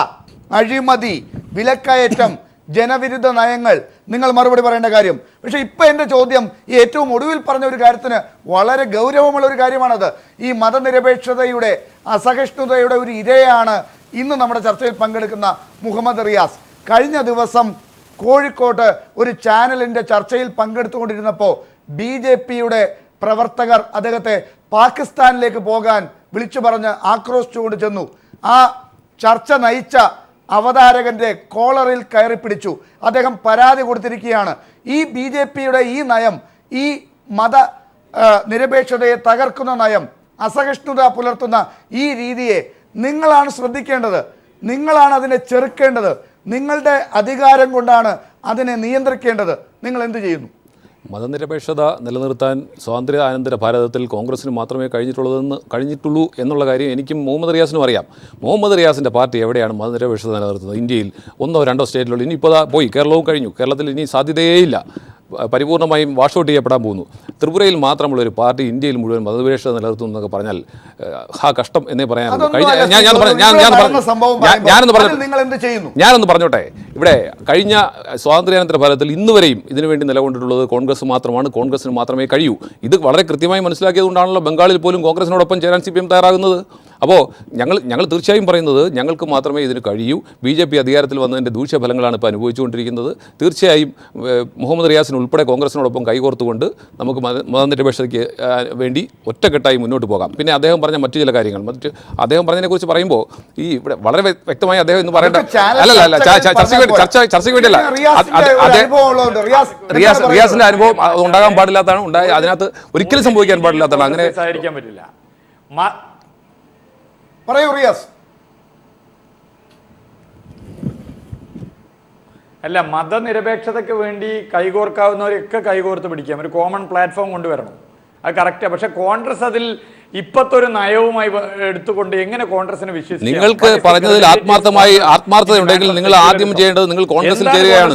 അഴിമതി, വിലക്കയറ്റം, ജനവിരുദ്ധ നയങ്ങൾ. നിങ്ങൾ മറുപടി പറയേണ്ട കാര്യം. പക്ഷേ ഇപ്പം എൻ്റെ ചോദ്യം ഈ ഏറ്റവും ഒടുവിൽ പറഞ്ഞ ഒരു കാര്യത്തിന് വളരെ ഗൗരവമുള്ള ഒരു കാര്യമാണത്. ഈ മതനിരപേക്ഷതയുടെ അസഹിഷ്ണുതയുടെ ഒരു ഇരയാണ് ഇന്ന് നമ്മുടെ ചർച്ചയിൽ പങ്കെടുക്കുന്ന മുഹമ്മദ് റിയാസ്. കഴിഞ്ഞ ദിവസം കോഴിക്കോട്ട് ഒരു ചാനലിൻ്റെ ചർച്ചയിൽ പങ്കെടുത്തുകൊണ്ടിരുന്നപ്പോൾ BJP-യുടെ പ്രവർത്തകർ അദ്ദേഹത്തെ പാകിസ്ഥാനിലേക്ക് പോകാൻ വിളിച്ചു പറഞ്ഞ് ആക്രോശിച്ചുകൊണ്ട് ചെന്നു. ആ ചർച്ച നയിച്ച അവതാരകന്റെ കോളറിൽ കയറി പിടിച്ചു. അദ്ദേഹം പരാതി കൊടുത്തിരിക്കുകയാണ്. ഈ BJP-യുടെ ഈ നയം, ഈ മത നിരപേക്ഷതയെ തകർക്കുന്ന നയം, അസഹിഷ്ണുത പുലർത്തുന്ന ഈ രീതിയെ നിങ്ങളാണ് ശ്രദ്ധിക്കേണ്ടത്. നിങ്ങളാണ് അതിനെ ചെറുക്കേണ്ടത്. നിങ്ങളുടെ അധികാരം കൊണ്ടാണ് അതിനെ നിയന്ത്രിക്കേണ്ടത്. നിങ്ങൾ എന്ത് ചെയ്യുന്നു? മതനിരപേക്ഷത നിലനിർത്താൻ സ്വാതന്ത്ര്യാനന്തര ഭാരതത്തിൽ കോൺഗ്രസിന് മാത്രമേ കഴിഞ്ഞിട്ടുള്ളൂ എന്നുള്ള കാര്യം എനിക്കും മുഹമ്മദ് റിയാസിനും അറിയാം. മുഹമ്മദ് റിയാസിൻ്റെ പാർട്ടി എവിടെയാണ് മതനിരപേക്ഷത നിലനിർത്തുന്നത്? ഇന്ത്യയിൽ 1-2 സ്റ്റേറ്റിലുള്ള. ഇനി ഇപ്പോൾ പോയി, കേരളവും കഴിഞ്ഞു. കേരളത്തിൽ ഇനി സാധ്യതയേയില്ല. പരിപൂർണമായും വാഷ് ഔട്ട് ചെയ്യപ്പെടാൻ പോകുന്നു. ത്രിപുരയിൽ മാത്രമുള്ള ഒരു പാർട്ടി ഇന്ത്യയിൽ മുഴുവൻ മതവിദ്വേഷത നിലനിർത്തുന്നു എന്നൊക്കെ പറഞ്ഞാൽ കഷ്ടം എന്നേ പറയാനുള്ളൂ. ഞാനൊന്ന് പറഞ്ഞോട്ടെ, ഇവിടെ കഴിഞ്ഞ സ്വാതന്ത്ര്യാനന്തര ഫലത്തിൽ ഇന്നുവരെയും ഇതിനുവേണ്ടി നിലകൊണ്ടിട്ടുള്ളത് കോൺഗ്രസ് മാത്രമാണ്, കോൺഗ്രസിന് മാത്രമേ കഴിയൂ. ഇത് വളരെ കൃത്യമായി മനസ്സിലാക്കിയതുകൊണ്ടാണല്ലോ ബംഗാളിൽ പോലും കോൺഗ്രസിനോടൊപ്പം ചേരാൻ CPM തയ്യാറാകുന്നത്. അപ്പോൾ ഞങ്ങൾ തീർച്ചയായും പറയുന്നത് ഞങ്ങൾക്ക് മാത്രമേ ഇതിന് കഴിയൂ. BJP അധികാരത്തിൽ വന്നതിൻ്റെ ദൂഷ്യഫലങ്ങളാണ് ഇപ്പോൾ അനുഭവിച്ചുകൊണ്ടിരിക്കുന്നത്. തീർച്ചയായും മുഹമ്മദ് റിയാസിന് ഉൾപ്പെടെ കോൺഗ്രസിനോടൊപ്പം കൈകോർത്തുകൊണ്ട് നമുക്ക് മതനിരപേക്ഷതയ്ക്ക് വേണ്ടി ഒറ്റക്കെട്ടായി മുന്നോട്ട് പോകാം. പിന്നെ അദ്ദേഹം പറഞ്ഞ മറ്റു ചില കാര്യങ്ങൾ, അദ്ദേഹം പറഞ്ഞതിനെക്കുറിച്ച് പറയുമ്പോൾ ഈ ഇവിടെ വളരെ വ്യക്തമായി അദ്ദേഹം ഇന്ന് പറയേണ്ട അല്ലല്ല ചർച്ചയ്ക്ക് വേണ്ടിയല്ല, റിയാസിന്റെ അനുഭവം ഉണ്ടാകാൻ പാടില്ലാത്തതാണ്, അതിനകത്ത് ഒരിക്കലും സംഭവിക്കാൻ പാടില്ലാത്തതാണ്. അങ്ങനെ പറ്റില്ല. പറയൂ റിയാസ്. അല്ല, മതനിരപേക്ഷതയ്ക്ക് വേണ്ടി കൈകോർക്കാവുന്നവരൊക്കെ കൈകോർത്ത് പിടിക്കാം, ഒരു കോമൺ പ്ലാറ്റ്ഫോം കൊണ്ടുവരണം, അത് കറക്റ്റാണ്. പക്ഷെ കോൺഗ്രസ് അതിൽ ഇപ്പത്തെ ഒരു നയവുമായി എടുത്തുകൊണ്ട് എങ്ങനെ കോൺഗ്രസിനെ വിശ്വസിക്കും? നിങ്ങൾക്ക് പറഞ്ഞതിൽ ആത്മാർത്ഥത ഉണ്ടെങ്കിൽ നിങ്ങൾ ആദ്യം ചെയ്യേണ്ടത് നിങ്ങൾ കോൺഗ്രസിൽ ചേരുകയാണ്.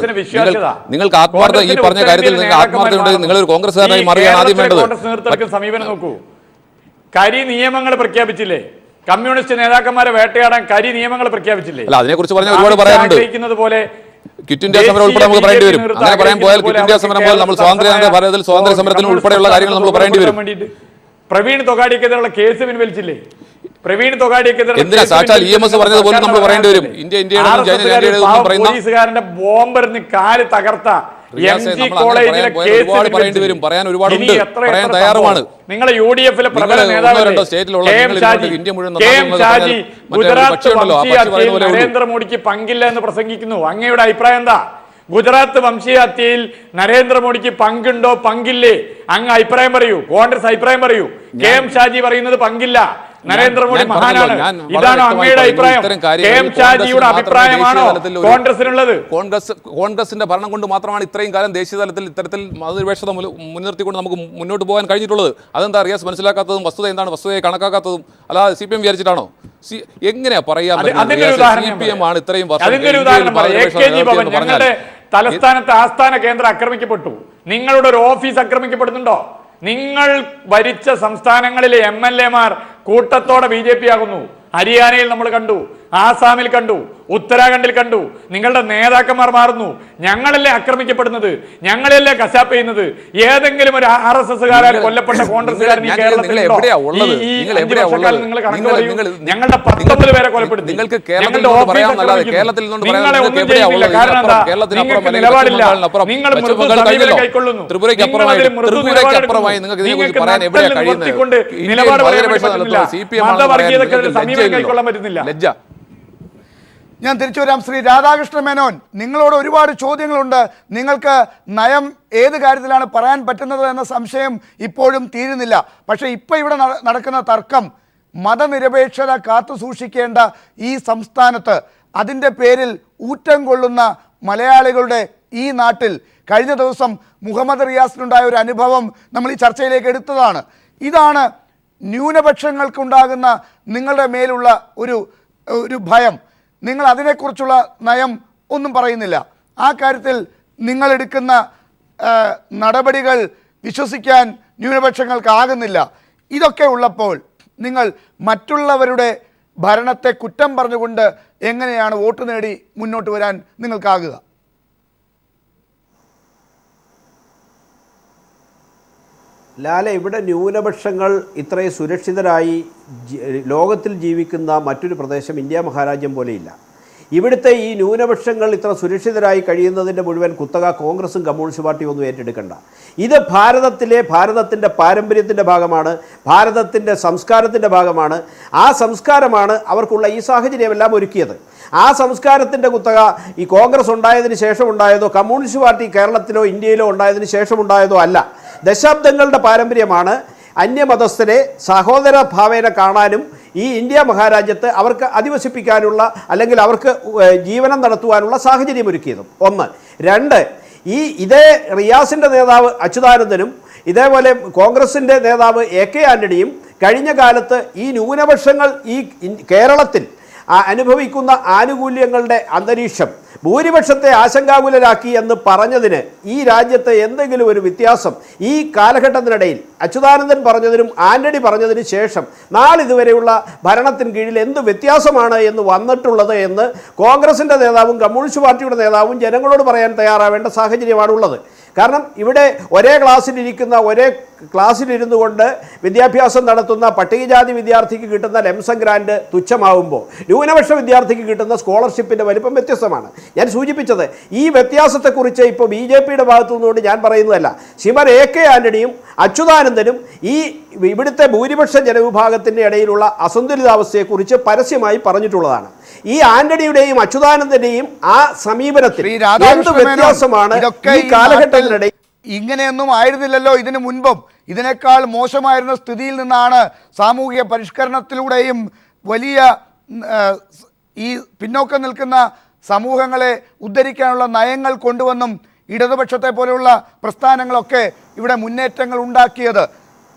നിങ്ങൾക്ക് ആത്മാർത്ഥത, ഈ പറഞ്ഞ കാര്യത്തിൽ നിങ്ങൾക്ക് ആത്മാർത്ഥത ഉണ്ടെങ്കിൽ നിങ്ങൾ ഒരു കോൺഗ്രസ്സുകാരനായി മാറുകയാണ് ആദ്യം വേണ്ടത്. കോൺഗ്രസ് നേതൃത്വം സമീപനം നോക്കൂ. കരി നിയമങ്ങൾ പ്രഖ്യാപിച്ചില്ലേ? കമ്മ്യൂണിസ്റ്റ് നേതാക്കന്മാരെ വേട്ടയാടാൻ കരി നിയമങ്ങൾ പ്രഖ്യാപിച്ചില്ലേ? അല്ല, അതിനെക്കുറിച്ച് പറഞ്ഞാൽ ഒരുപാട് പറയാനുണ്ട്. പോലെ ക്വിറ്റ് ഇന്ത്യ സമരം ഉൾപ്പെടെ നമുക്ക് പറയേണ്ടി വരും. അങ്ങനെ പറയാൻ പോയാൽ ക്വിറ്റ് ഇന്ത്യ സമരം പോലെ നമ്മൾ സ്വാതന്ത്ര്യ സമരത്തിന് ഉൾപ്പെടെയുള്ള കാര്യങ്ങൾ നമ്മൾ പറയേണ്ടി വരും. പ്രവീൺ തൊഗാഡിക്കെതിരെയുള്ള കേസ് പിൻവലിച്ചില്ലേ? പ്രവീൺ തൊഗാഡിക്കെതിരെ എന്തിനാ സാക്ഷാൽ EMS പറഞ്ഞതുപോലെ നമ്മൾ പറയേണ്ടി വരും. പോലീസുകാരന്റെ ബോംബെറിഞ്ഞ് കാല് തകർത്ത കോളേജിലെ പറയാൻ ഒരുപാടുണ്ട്, പറയാൻ തയ്യാറുമാണ്. നിങ്ങളെ UDF-ലെ പ്രബല നേതാവ് ഗുജറാത്ത് നരേന്ദ്രമോദിക്ക് പങ്കില്ല എന്ന് പ്രസംഗിക്കുന്നു. അങ്ങയുടെ അഭിപ്രായം എന്താ? ഗുജറാത്ത് വംശീയ ഹത്യയിൽ നരേന്ദ്രമോദിക്ക് പങ്കുണ്ടോ പങ്കില്ലേ? അങ്ങ് അഭിപ്രായം പറയൂ, കോൺഗ്രസ് അഭിപ്രായം പറയൂ. KM ഷാജി പറയുന്നത് പങ്കില്ല, നരേന്ദ്രമോദി മഹാനാണ്. ഇതാണോ അങ്ങയുടെ അഭിപ്രായം? KM ഷാജിയുടെ അഭിപ്രായമാണോ കോൺഗ്രസിനുള്ളത്? കോൺഗ്രസിന്റെ ഭരണം കൊണ്ട് മാത്രമാണ് ഇത്രയും കാലം ദേശീയ തലത്തിൽ ഇത്തരത്തിൽ മതനിരപേക്ഷത മുൻനിർത്തിക്കൊണ്ട് നമുക്ക് മുന്നോട്ട് പോകാൻ കഴിഞ്ഞിട്ടുള്ളത്. അതെന്താ റിയാസ് മനസ്സിലാക്കാത്തതും? വസ്തുത എന്താണ്? വസ്തുതയെ കണക്കാക്കാത്തതും? അല്ലാതെ CPM വിചാരിച്ചിട്ടാണോ? എങ്ങനെയാ പറയാൻ CPM ആണ് ഇത്രയും ഞങ്ങളുടെ തലസ്ഥാനത്തെ ആസ്ഥാന കേന്ദ്രം ആക്രമിക്കപ്പെട്ടു. നിങ്ങളുടെ ഒരു ഓഫീസ് ആക്രമിക്കപ്പെടുന്നുണ്ടോ? നിങ്ങൾ ഭരിച്ച സംസ്ഥാനങ്ങളിലെ MLA-മാർ കൂട്ടത്തോടെ BJP ആകുന്നു. ഹരിയാനയിൽ നമ്മൾ കണ്ടു, ആസാമിൽ കണ്ടു, ഉത്തരാഖണ്ഡിൽ കണ്ടു. നിങ്ങളുടെ നേതാക്കന്മാർ മാറുന്നു. ഞങ്ങളല്ലേ ആക്രമിക്കപ്പെടുന്നത്? ഞങ്ങളല്ലേ കശാപ്പ് ചെയ്യുന്നത്? ഏതെങ്കിലും ഒരു RSS-കാരൻ കൊല്ലപ്പെട്ട കോൺഗ്രസ്സുകാരൻ ഈ കേരളത്തിൽ ഞങ്ങളുടെ 19 പേരെ കൊലപ്പെടുത്തി. ഞങ്ങളുടെ നിങ്ങളെ ഒന്നും ചെയ്യുന്നില്ല. കാരണം എന്താ? നിങ്ങൾക്ക് നിലപാടില്ല. നിങ്ങൾ മൃദു സമീപനം കൈക്കൊള്ളുന്നു. നിലപാട് പറയാൻ പറ്റുന്നില്ല. മതവർഗീയതക്കെതിരെ സമീപനം കൈക്കൊള്ളാൻ പറ്റുന്നില്ല. ലജ്ജ. ഞാൻ തിരിച്ചു വരാം. ശ്രീ രാധാകൃഷ്ണ മേനോൻ, നിങ്ങളോട് ഒരുപാട് ചോദ്യങ്ങളുണ്ട്. നിങ്ങൾക്ക് നയം ഏത് കാര്യത്തിലാണ് പറയാൻ പറ്റുന്നത് എന്ന സംശയം ഇപ്പോഴും തീരുന്നില്ല. പക്ഷേ ഇപ്പോൾ ഇവിടെ നടക്കുന്ന തർക്കം മതനിരപേക്ഷത കാത്തു സൂക്ഷിക്കേണ്ട ഈ സംസ്ഥാനത്ത് അതിൻ്റെ പേരിൽ ഊറ്റം കൊള്ളുന്ന മലയാളികളുടെ ഈ നാട്ടിൽ കഴിഞ്ഞ ദിവസം മുഹമ്മദ് റിയാസിനുണ്ടായ ഒരു അനുഭവം നമ്മൾ ഈ ചർച്ചയിലേക്ക് എടുത്തതാണ്. ഇതാണ് ന്യൂനപക്ഷങ്ങൾക്കുണ്ടാകുന്ന നിങ്ങളുടെ മേലുള്ള ഒരു ഭയം. നിങ്ങൾ അതിനെക്കുറിച്ചുള്ള നയം ഒന്നും പറയുന്നില്ല. ആ കാര്യത്തിൽ നിങ്ങളെടുക്കുന്ന നടപടികൾ വിശ്വസിക്കാൻ ന്യൂനപക്ഷങ്ങൾക്കാകുന്നില്ല. ഇതൊക്കെ ഉള്ളപ്പോൾ നിങ്ങൾ മറ്റുള്ളവരുടെ ഭരണത്തെ കുറ്റം പറഞ്ഞുകൊണ്ട് എങ്ങനെയാണ് വോട്ട് നേടി മുന്നോട്ട് വരാൻ നിങ്ങൾക്കാകുക? ലാല, ഇവിടെ ന്യൂനപക്ഷങ്ങൾ ഇത്രയും സുരക്ഷിതരായി ലോകത്തിൽ ജീവിക്കുന്ന മറ്റൊരു പ്രദേശം ഇന്ത്യ മഹാരാജ്യം പോലെയില്ല. ഇവിടുത്തെ ഈ ന്യൂനപക്ഷങ്ങൾ ഇത്ര സുരക്ഷിതരായി കഴിയുന്നതിൻ്റെ മുഴുവൻ കുത്തക കോൺഗ്രസും കമ്മ്യൂണിസ്റ്റ് പാർട്ടിയും ഒന്നും ഏറ്റെടുക്കണ്ട. ഇത് ഭാരതത്തിൻ്റെ പാരമ്പര്യത്തിൻ്റെ ഭാഗമാണ്, ഭാരതത്തിൻ്റെ സംസ്കാരത്തിൻ്റെ ഭാഗമാണ്. ആ സംസ്കാരമാണ് അവർക്കുള്ള ഈ സാഹചര്യമെല്ലാം ഒരുക്കിയത്. ആ സംസ്കാരത്തിൻ്റെ കുത്തക ഈ കോൺഗ്രസ് ഉണ്ടായതിന് ശേഷം ഉണ്ടായതോ കമ്മ്യൂണിസ്റ്റ് പാർട്ടി കേരളത്തിലോ ഇന്ത്യയിലോ ഉണ്ടായതിന് ശേഷം ഉണ്ടായതോ അല്ല. ദശാബ്ദങ്ങളുടെ പാരമ്പര്യമാണ് അന്യമതസ്ഥരെ സഹോദര ഭാവേന കാണാനും ഈ ഇന്ത്യ മഹാരാജ്യത്ത് അവർക്ക് അധിവസിപ്പിക്കാനുള്ള അല്ലെങ്കിൽ അവർക്ക് ജീവനം നടത്തുവാനുള്ള സാഹചര്യം ഒരുക്കിയതും. ഒന്ന്. രണ്ട്, ഇതേ റിയാസിൻ്റെ നേതാവ് അച്യുതാനന്ദനും ഇതേപോലെ കോൺഗ്രസിൻ്റെ നേതാവ് AK ആൻ്റണിയും കഴിഞ്ഞ കാലത്ത് ഈ ന്യൂനപക്ഷങ്ങൾ ഈ കേരളത്തിൽ അനുഭവിക്കുന്ന ആനുകൂല്യങ്ങളുടെ അന്തരീക്ഷം ഭൂരിപക്ഷത്തെ ആശങ്കാകുലരാക്കി എന്ന് പറഞ്ഞതിന് ഈ രാജ്യത്തെ എന്തെങ്കിലും ഒരു വ്യത്യാസം ഈ കാലഘട്ടത്തിനിടയിൽ അച്യുതാനന്ദൻ പറഞ്ഞതിനും ആന്റണി പറഞ്ഞതിന് ശേഷം നാളിതുവരെയുള്ള ഭരണത്തിന് കീഴിൽ എന്ത് വ്യത്യാസമാണ് എന്ന് വന്നിട്ടുള്ളത് എന്ന് കോൺഗ്രസിൻ്റെ നേതാവും കമ്മ്യൂണിസ്റ്റ് പാർട്ടിയുടെ നേതാവും ജനങ്ങളോട് പറയാൻ തയ്യാറാവേണ്ട സാഹചര്യമാണുള്ളത്. കാരണം ഇവിടെ ഒരേ ക്ലാസ്സിലിരുന്നു കൊണ്ട് വിദ്യാഭ്യാസം നടത്തുന്ന പട്ടികജാതി വിദ്യാർത്ഥിക്ക് കിട്ടുന്ന ലെംസം ഗ്രാൻഡ് തുച്ഛമാവുമ്പോൾ ന്യൂനപക്ഷ വിദ്യാർത്ഥിക്ക് കിട്ടുന്ന സ്കോളർഷിപ്പിൻ്റെ വലിപ്പം വ്യത്യസ്തമാണ്. ഞാൻ സൂചിപ്പിച്ചത് ഈ വ്യത്യാസത്തെക്കുറിച്ച് ഇപ്പോൾ BJPയുടെ ഭാഗത്തു നിന്നുകൊണ്ട് ഞാൻ പറയുന്നതല്ല. ശ്രീമാൻ AK ആന്റണിയും അച്യുതാനന്ദനും ഇവിടുത്തെ ഭൂരിപക്ഷ ജനവിഭാഗത്തിൻ്റെ ഇടയിലുള്ള അസന്തുലിതാവസ്ഥയെക്കുറിച്ച് പരസ്യമായി പറഞ്ഞിട്ടുള്ളതാണ്. ഈ ആന്റണിയുടെയും അച്യുതാനന്ദന്റെയും ആ സമീപനത്തിൽ എന്ത് വ്യത്യാസമാണ് ഈ കാലഘട്ടത്തിനിടയിൽ? ഇങ്ങനെയൊന്നും ആയിരുന്നില്ലല്ലോ ഇതിനു മുൻപും. ഇതിനേക്കാൾ മോശമായിരുന്ന സ്ഥിതിയിൽ നിന്നാണ് സാമൂഹിക പരിഷ്കരണത്തിലൂടെയും വലിയ ഈ പിന്നോക്കം നിൽക്കുന്ന സമൂഹങ്ങളെ ഉദ്ധരിക്കാനുള്ള നയങ്ങൾ കൊണ്ടുവന്നും ഇടതുപക്ഷത്തെ പോലെയുള്ള പ്രസ്ഥാനങ്ങളൊക്കെ ഇവിടെ മുന്നേറ്റങ്ങൾ ഉണ്ടാക്കിയത്.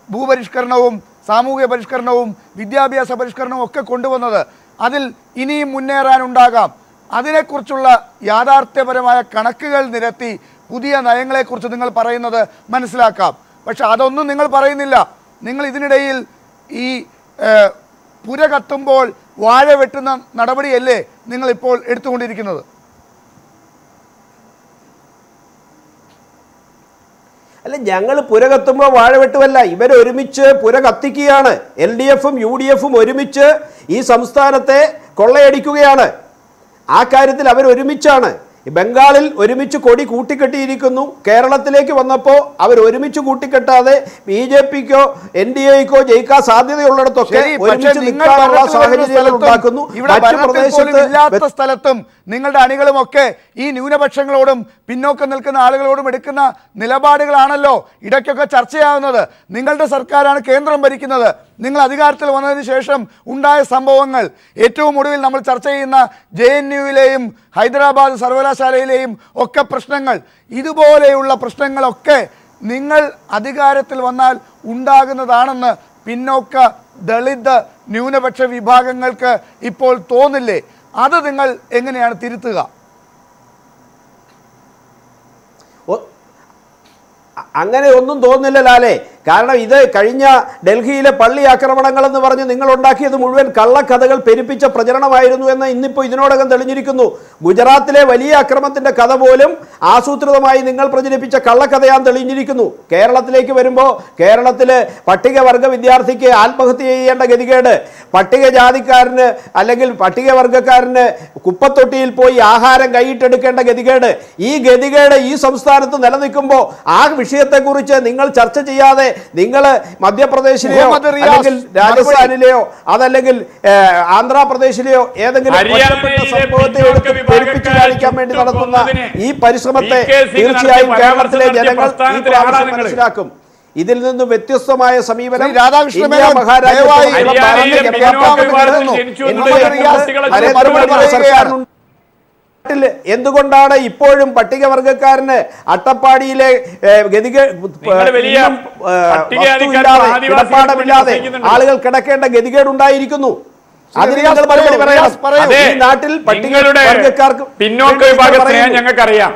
ഭൂപരിഷ്കരണവും സാമൂഹിക പരിഷ്കരണവും വിദ്യാഭ്യാസ പരിഷ്കരണവും ഒക്കെ കൊണ്ടുവന്നത്. അതിൽ ഇനിയും മുന്നേറാനുണ്ടാകാം. അതിനെക്കുറിച്ചുള്ള യാഥാർത്ഥ്യപരമായ കണക്കുകൾ നിരത്തി പുതിയ നയങ്ങളെക്കുറിച്ച് നിങ്ങൾ പറയുന്നത് മനസ്സിലാക്കാം. പക്ഷെ അതൊന്നും നിങ്ങൾ പറയുന്നില്ല. നിങ്ങൾ ഇതിനിടയിൽ ഈ പുര കത്തുമ്പോൾ വാഴ വെട്ടുന്ന നടപടിയല്ലേ നിങ്ങളിപ്പോൾ എടുത്തുകൊണ്ടിരിക്കുന്നത്? അല്ല, ഞങ്ങൾ പുര കത്തുമ്പോൾ വാഴ വെട്ടുമല്ല, ഇവരൊരുമിച്ച് പുര കത്തിക്കുകയാണ്. LDFും UDFും ഒരുമിച്ച് ഈ സംസ്ഥാനത്തെ കൊള്ളയടിക്കുകയാണ്. ആ കാര്യത്തിൽ അവരൊരുമിച്ചാണ്. ബംഗാളിൽ ഒരുമിച്ച് കൊടി കൂട്ടിക്കെട്ടിയിരിക്കുന്നു. കേരളത്തിലേക്ക് വന്നപ്പോൾ അവർ ഒരുമിച്ച് കൂട്ടിക്കെട്ടാതെ BJPക്കോ NDAക്കോ ജയിക്കാൻ സാധ്യതയുള്ളിടത്തൊക്കെ ഒരുമിച്ച് നിൽക്കാനുള്ള സാഹചര്യങ്ങൾ ഉണ്ടാക്കുന്നു. ഇല്ലാത്ത സ്ഥലത്തും നിങ്ങളുടെ അണികളുമൊക്കെ ഈ ന്യൂനപക്ഷങ്ങളോടും പിന്നോക്കം നിൽക്കുന്ന ആളുകളോടും എടുക്കുന്ന നിലപാടുകളാണല്ലോ ഇടയ്ക്കൊക്കെ ചർച്ചയാവുന്നത്. നിങ്ങളുടെ സർക്കാരാണ് കേന്ദ്രം ഭരിക്കുന്നത്. നിങ്ങൾ അധികാരത്തിൽ വന്നതിന് ശേഷം ഉണ്ടായ സംഭവങ്ങൾ, ഏറ്റവും ഒടുവിൽ നമ്മൾ ചർച്ച ചെയ്യുന്ന JNUവിലെയും ഹൈദരാബാദ് സർവകലാശാലയിലെയും ഒക്കെ പ്രശ്നങ്ങൾ, ഇതുപോലെയുള്ള പ്രശ്നങ്ങളൊക്കെ നിങ്ങൾ അധികാരത്തിൽ വന്നാൽ ഉണ്ടാകുന്നതാണെന്ന് പിന്നോക്ക ദളിത് ന്യൂനപക്ഷ വിഭാഗങ്ങൾക്ക് ഇപ്പോൾ തോന്നില്ലേ? അത് നിങ്ങൾ എങ്ങനെയാണ് തിരുത്തുക? അങ്ങനെ ഒന്നും തോന്നില്ല ലാലേ. കാരണം ഇത് കഴിഞ്ഞ ഡൽഹിയിലെ പള്ളി ആക്രമണങ്ങൾ എന്ന് പറഞ്ഞ് നിങ്ങൾ ഉണ്ടാക്കിയത് മുഴുവൻ കള്ളക്കഥകൾ പെരുപ്പിച്ച പ്രചരണമായിരുന്നു എന്ന് ഇന്നിപ്പോൾ ഇതിനോടകം തെളിഞ്ഞിരിക്കുന്നു. ഗുജറാത്തിലെ വലിയ അക്രമത്തിന്റെ കഥ പോലും ആസൂത്രിതമായി നിങ്ങൾ പ്രചരിപ്പിച്ച കള്ളക്കഥയാൻ തെളിഞ്ഞിരിക്കുന്നു. കേരളത്തിലേക്ക് വരുമ്പോൾ കേരളത്തിലെ പട്ടികവർഗ വിദ്യാർത്ഥിക്ക് ആത്മഹത്യ ചെയ്യേണ്ട ഗതികേട്, പട്ടികജാതിക്കാരന് അല്ലെങ്കിൽ പട്ടികവർഗക്കാരന് കുപ്പത്തൊട്ടിയിൽ പോയി ആഹാരം കൈയിട്ടെടുക്കേണ്ട ഗതികേട്, ഈ ഗതികേട് ഈ സംസ്ഥാനത്ത് നിലനിൽക്കുമ്പോൾ ആ വിഷയത്തെക്കുറിച്ച് നിങ്ങൾ ചർച്ച ചെയ്യാതെ നിങ്ങൾ മധ്യപ്രദേശിലെയോ അല്ലെങ്കിൽ രാജസ്ഥാനിലെയോ അതല്ലെങ്കിൽ ആന്ധ്രാപ്രദേശിലെയോ ഏതെങ്കിലും സംഭവത്തെ എടുത്ത് പെരുപ്പിച്ചു കാണിക്കാൻ വേണ്ടി നടത്തുന്ന ഈ പരിശ്രമത്തെ തീർച്ചയായും കേരളത്തിലെ ജനങ്ങൾ ഈ പ്രാവശ്യം മനസ്സിലാക്കും. ഇതിൽ നിന്ന് വ്യത്യസ്തമായ സമീപനം സർക്കാരിനുണ്ട്. എന്തുകൊണ്ടാണ് ഇപ്പോഴും പട്ടികവർഗക്കാരന് അട്ടപ്പാടിയിലെ ഇടപാടമില്ലാതെ ആളുകൾ കിടക്കേണ്ട ഗതികേടുണ്ടായിരിക്കുന്നു? അതിന് ഞങ്ങൾ മറുപടി പറയണം. ഈ നാട്ടിൽ പട്ടികവർഗക്കാർക്ക് പിന്നോക്ക വിഭാഗത്തെ ഞങ്ങൾക്കറിയാം.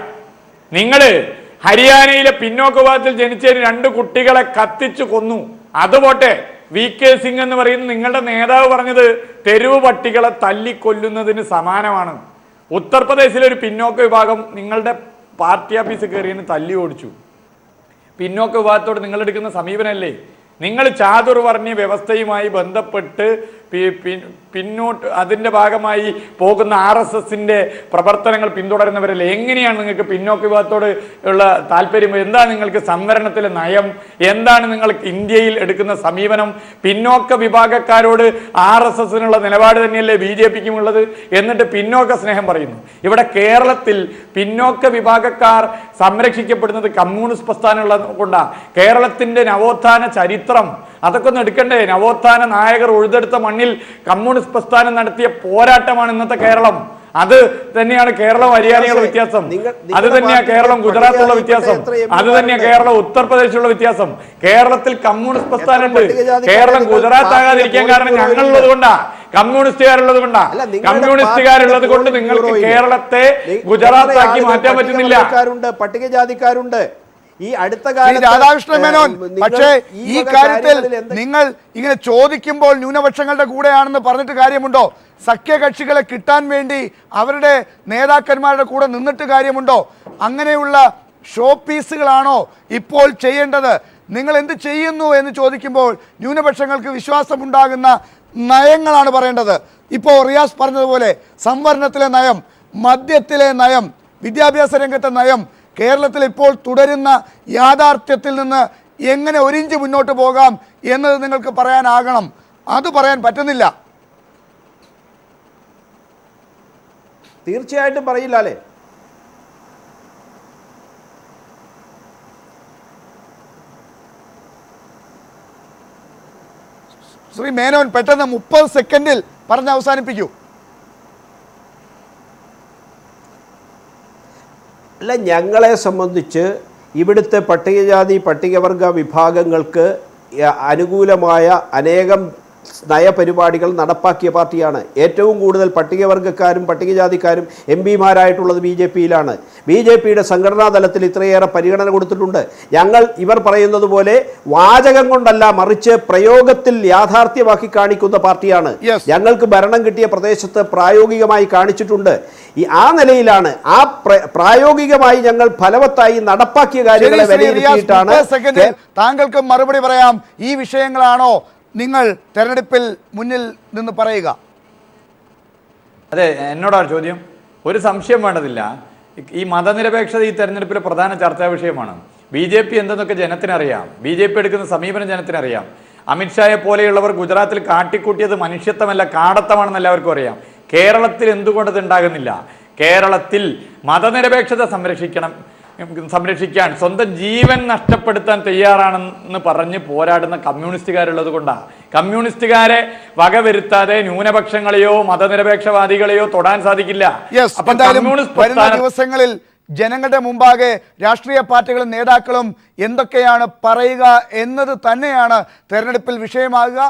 നിങ്ങള് ഹരിയാനയിലെ പിന്നോക്ക വിഭാഗത്തിൽ ജനിച്ചതിന് 2 കുട്ടികളെ കത്തിച്ചു കൊന്നു. അതുപോട്ടെ, VK സിംഗ് എന്ന് പറയുന്ന നിങ്ങളുടെ നേതാവ് പറഞ്ഞത് തെരുവ് പട്ടികളെ തല്ലിക്കൊല്ലുന്നതിന് സമാനമാണ്. ഉത്തർപ്രദേശിലെ ഒരു പിന്നോക്ക വിഭാഗം നിങ്ങളുടെ പാർട്ടി ഓഫീസ് കയറിയതിന് തല്ലി ഓടിച്ചു. പിന്നോക്ക വിഭാഗത്തോട് നിങ്ങൾ എടുക്കുന്ന സമീപനമല്ലേ? നിങ്ങൾ ചാതുർവർണ്ണ വ്യവസ്ഥയുമായി ബന്ധപ്പെട്ട് പിന്നോട്ട് അതിൻ്റെ ഭാഗമായി പോകുന്ന RSSന്റെ പ്രവർത്തനങ്ങൾ പിന്തുടരുന്നവരല്ലേ? എങ്ങനെയാണ് നിങ്ങൾക്ക് പിന്നോക്ക വിഭാഗത്തോട് ഉള്ള താല്പര്യം? എന്താണ് നിങ്ങൾക്ക് സംവരണത്തിലെ നയം? എന്താണ് നിങ്ങൾ ഇന്ത്യയിൽ എടുക്കുന്ന സമീപനം? പിന്നോക്ക വിഭാഗക്കാരോട് RSSനുള്ള നിലപാട് തന്നെയല്ലേ BJPക്കും ഉള്ളത്? എന്നിട്ട് പിന്നോക്ക സ്നേഹം പറയുന്നു. ഇവിടെ കേരളത്തിൽ പിന്നോക്ക വിഭാഗക്കാർ സംരക്ഷിക്കപ്പെടുന്നത് കമ്മ്യൂണിസ്റ്റ് പ്രസ്ഥാനമുള്ളത് കൊണ്ടാണ്. കേരളത്തിൻ്റെ നവോത്ഥാന ചരിത്രം അതൊക്കെ ഒന്ന് എടുക്കണ്ടേ? നവോത്ഥാന നായകർ ഉഴുതെടുത്ത മണ്ണിൽ കമ്മ്യൂണിസ്റ്റ് പ്രസ്ഥാനം നടത്തിയ പോരാട്ടമാണ് ഇന്നത്തെ കേരളം. അത് തന്നെയാണ് കേരളം ഹരിയാനയുള്ള വ്യത്യാസം. അത് തന്നെയാണ് കേരളം ഗുജറാത്തുള്ള വ്യത്യാസം. അത് തന്നെയാണ് കേരളം ഉത്തർപ്രദേശുള്ള വ്യത്യാസം. കേരളത്തിൽ കമ്മ്യൂണിസ്റ്റ് പ്രസ്ഥാനമുണ്ട്. കേരളം ഗുജറാത്ത് ആകാതിരിക്കാൻ കാരണം ഞങ്ങളുള്ളത് കൊണ്ടാ, കമ്മ്യൂണിസ്റ്റുകാരുള്ളത് കൊണ്ടാ. കമ്മ്യൂണിസ്റ്റുകാരുള്ളത് കൊണ്ട് നിങ്ങൾക്ക് കേരളത്തെ ഗുജറാത്താക്കി മാറ്റാൻ പറ്റുന്നില്ല. പട്ടികജാതിക്കാരുണ്ട് ഈ അടുത്ത രാധാകൃഷ്ണ മേനോൻ. പക്ഷേ ഈ കാര്യത്തിൽ നിങ്ങൾ ഇങ്ങനെ ചോദിക്കുമ്പോൾ ന്യൂനപക്ഷങ്ങളുടെ കൂടെയാണെന്ന് പറഞ്ഞിട്ട് കാര്യമുണ്ടോ? സഖ്യകക്ഷികളെ കിട്ടാൻ വേണ്ടി അവരുടെ നേതാക്കന്മാരുടെ കൂടെ നിന്നിട്ട് കാര്യമുണ്ടോ? അങ്ങനെയുള്ള ഷോ പീസുകളാണോ ഇപ്പോൾ ചെയ്യേണ്ടത്? നിങ്ങൾ എന്ത് ചെയ്യുന്നു എന്ന് ചോദിക്കുമ്പോൾ ന്യൂനപക്ഷങ്ങൾക്ക് വിശ്വാസമുണ്ടാകുന്ന നയങ്ങളാണ് പറയേണ്ടത്. ഇപ്പോൾ റിയാസ് പറഞ്ഞതുപോലെ സംവരണത്തിലെ നയം, മദ്യത്തിലെ നയം, വിദ്യാഭ്യാസ രംഗത്തെ നയം, കേരളത്തിൽ ഇപ്പോൾ തുടരുന്ന യാഥാർത്ഥ്യത്തിൽ നിന്ന് എങ്ങനെ ഒരിഞ്ച് മുന്നോട്ട് പോകാം എന്നത് നിങ്ങൾക്ക് പറയാനാകണം. അത് പറയാൻ പറ്റുന്നില്ല. തീർച്ചയായിട്ടും പറയില്ല അല്ലേ? ശ്രീ മേനോൻ പെട്ടെന്ന് 30 സെക്കൻഡിൽ പറഞ്ഞ് അവസാനിപ്പിക്കൂ. അല്ല, ഞങ്ങളെ സംബന്ധിച്ച് ഇവിടുത്തെ പട്ടികജാതി പട്ടികവർഗ വിഭാഗങ്ങൾക്ക് അനുകൂലമായ അനേകം നയപരിപാടികൾ നടപ്പാക്കിയ പാർട്ടിയാണ്. ഏറ്റവും കൂടുതൽ പട്ടികവർഗക്കാരും പട്ടികജാതിക്കാരും എം പിമാരായിട്ടുള്ളത് ബി ജെ പിയിലാണ്. ബി ജെ പിയുടെ സംഘടനാ തലത്തിൽ ഇത്രയേറെ പരിഗണന കൊടുത്തിട്ടുണ്ട്. ഞങ്ങൾ ഇവർ പറയുന്നത് പോലെ വാചകം കൊണ്ടല്ല, മറിച്ച് പ്രയോഗത്തിൽ യാഥാർത്ഥ്യമാക്കി കാണിക്കുന്ന പാർട്ടിയാണ്. ഞങ്ങൾക്ക് ഭരണം കിട്ടിയ പ്രദേശത്ത് പ്രായോഗികമായി കാണിച്ചിട്ടുണ്ട്. ആ നിലയിലാണ് ആ പ്രായോഗികമായി ഞങ്ങൾ ഫലവത്തായി നടപ്പാക്കിയ കാര്യങ്ങളെ വിലയിരുത്തിയിട്ടാണ്. താങ്കൾക്ക് മറുപടി പറയാം. ഈ വിഷയങ്ങളാണോ നിങ്ങൾ തെരഞ്ഞെടുപ്പിൽ മുന്നിൽ നിന്ന് പറയുക? അതെ, എന്നോടാണ് ചോദ്യം. ഒരു സംശയം വേണ്ടതില്ല, ഈ മതനിരപേക്ഷത ഈ തെരഞ്ഞെടുപ്പിലെ പ്രധാന ചർച്ചാ വിഷയമാണ്. ബി ജെ പി എന്തെന്നൊക്കെ ജനത്തിനറിയാം. ബി ജെ പി എടുക്കുന്ന സമീപനം ജനത്തിനറിയാം. അമിത്ഷായെ പോലെയുള്ളവർ ഗുജറാത്തിൽ കാട്ടിക്കൂട്ടിയത് മനുഷ്യത്വമല്ല, കാടത്തമാണെന്ന് എല്ലാവർക്കും അറിയാം. കേരളത്തിൽ എന്തുകൊണ്ട് ഇത് ഉണ്ടാകുന്നില്ല? കേരളത്തിൽ മതനിരപേക്ഷത സംരക്ഷിക്കാൻ സ്വന്തം ജീവൻ നഷ്ടപ്പെടുത്താൻ തയ്യാറാണെന്ന് പറഞ്ഞ് പോരാടുന്ന കമ്മ്യൂണിസ്റ്റുകാരുള്ളത് കൊണ്ടാണ്. കമ്മ്യൂണിസ്റ്റുകാരെ വകവരുത്താതെ ന്യൂനപക്ഷങ്ങളെയോ മതനിരപേക്ഷവാദികളെയോ തൊടാൻ സാധിക്കില്ല. വരുന്ന ദിവസങ്ങളിൽ ജനങ്ങളുടെ മുമ്പാകെ രാഷ്ട്രീയ പാർട്ടികളും നേതാക്കളും എന്തൊക്കെയാണ് പറയുക എന്നത് തന്നെയാണ് തെരഞ്ഞെടുപ്പിൽ വിഷയമാകുക.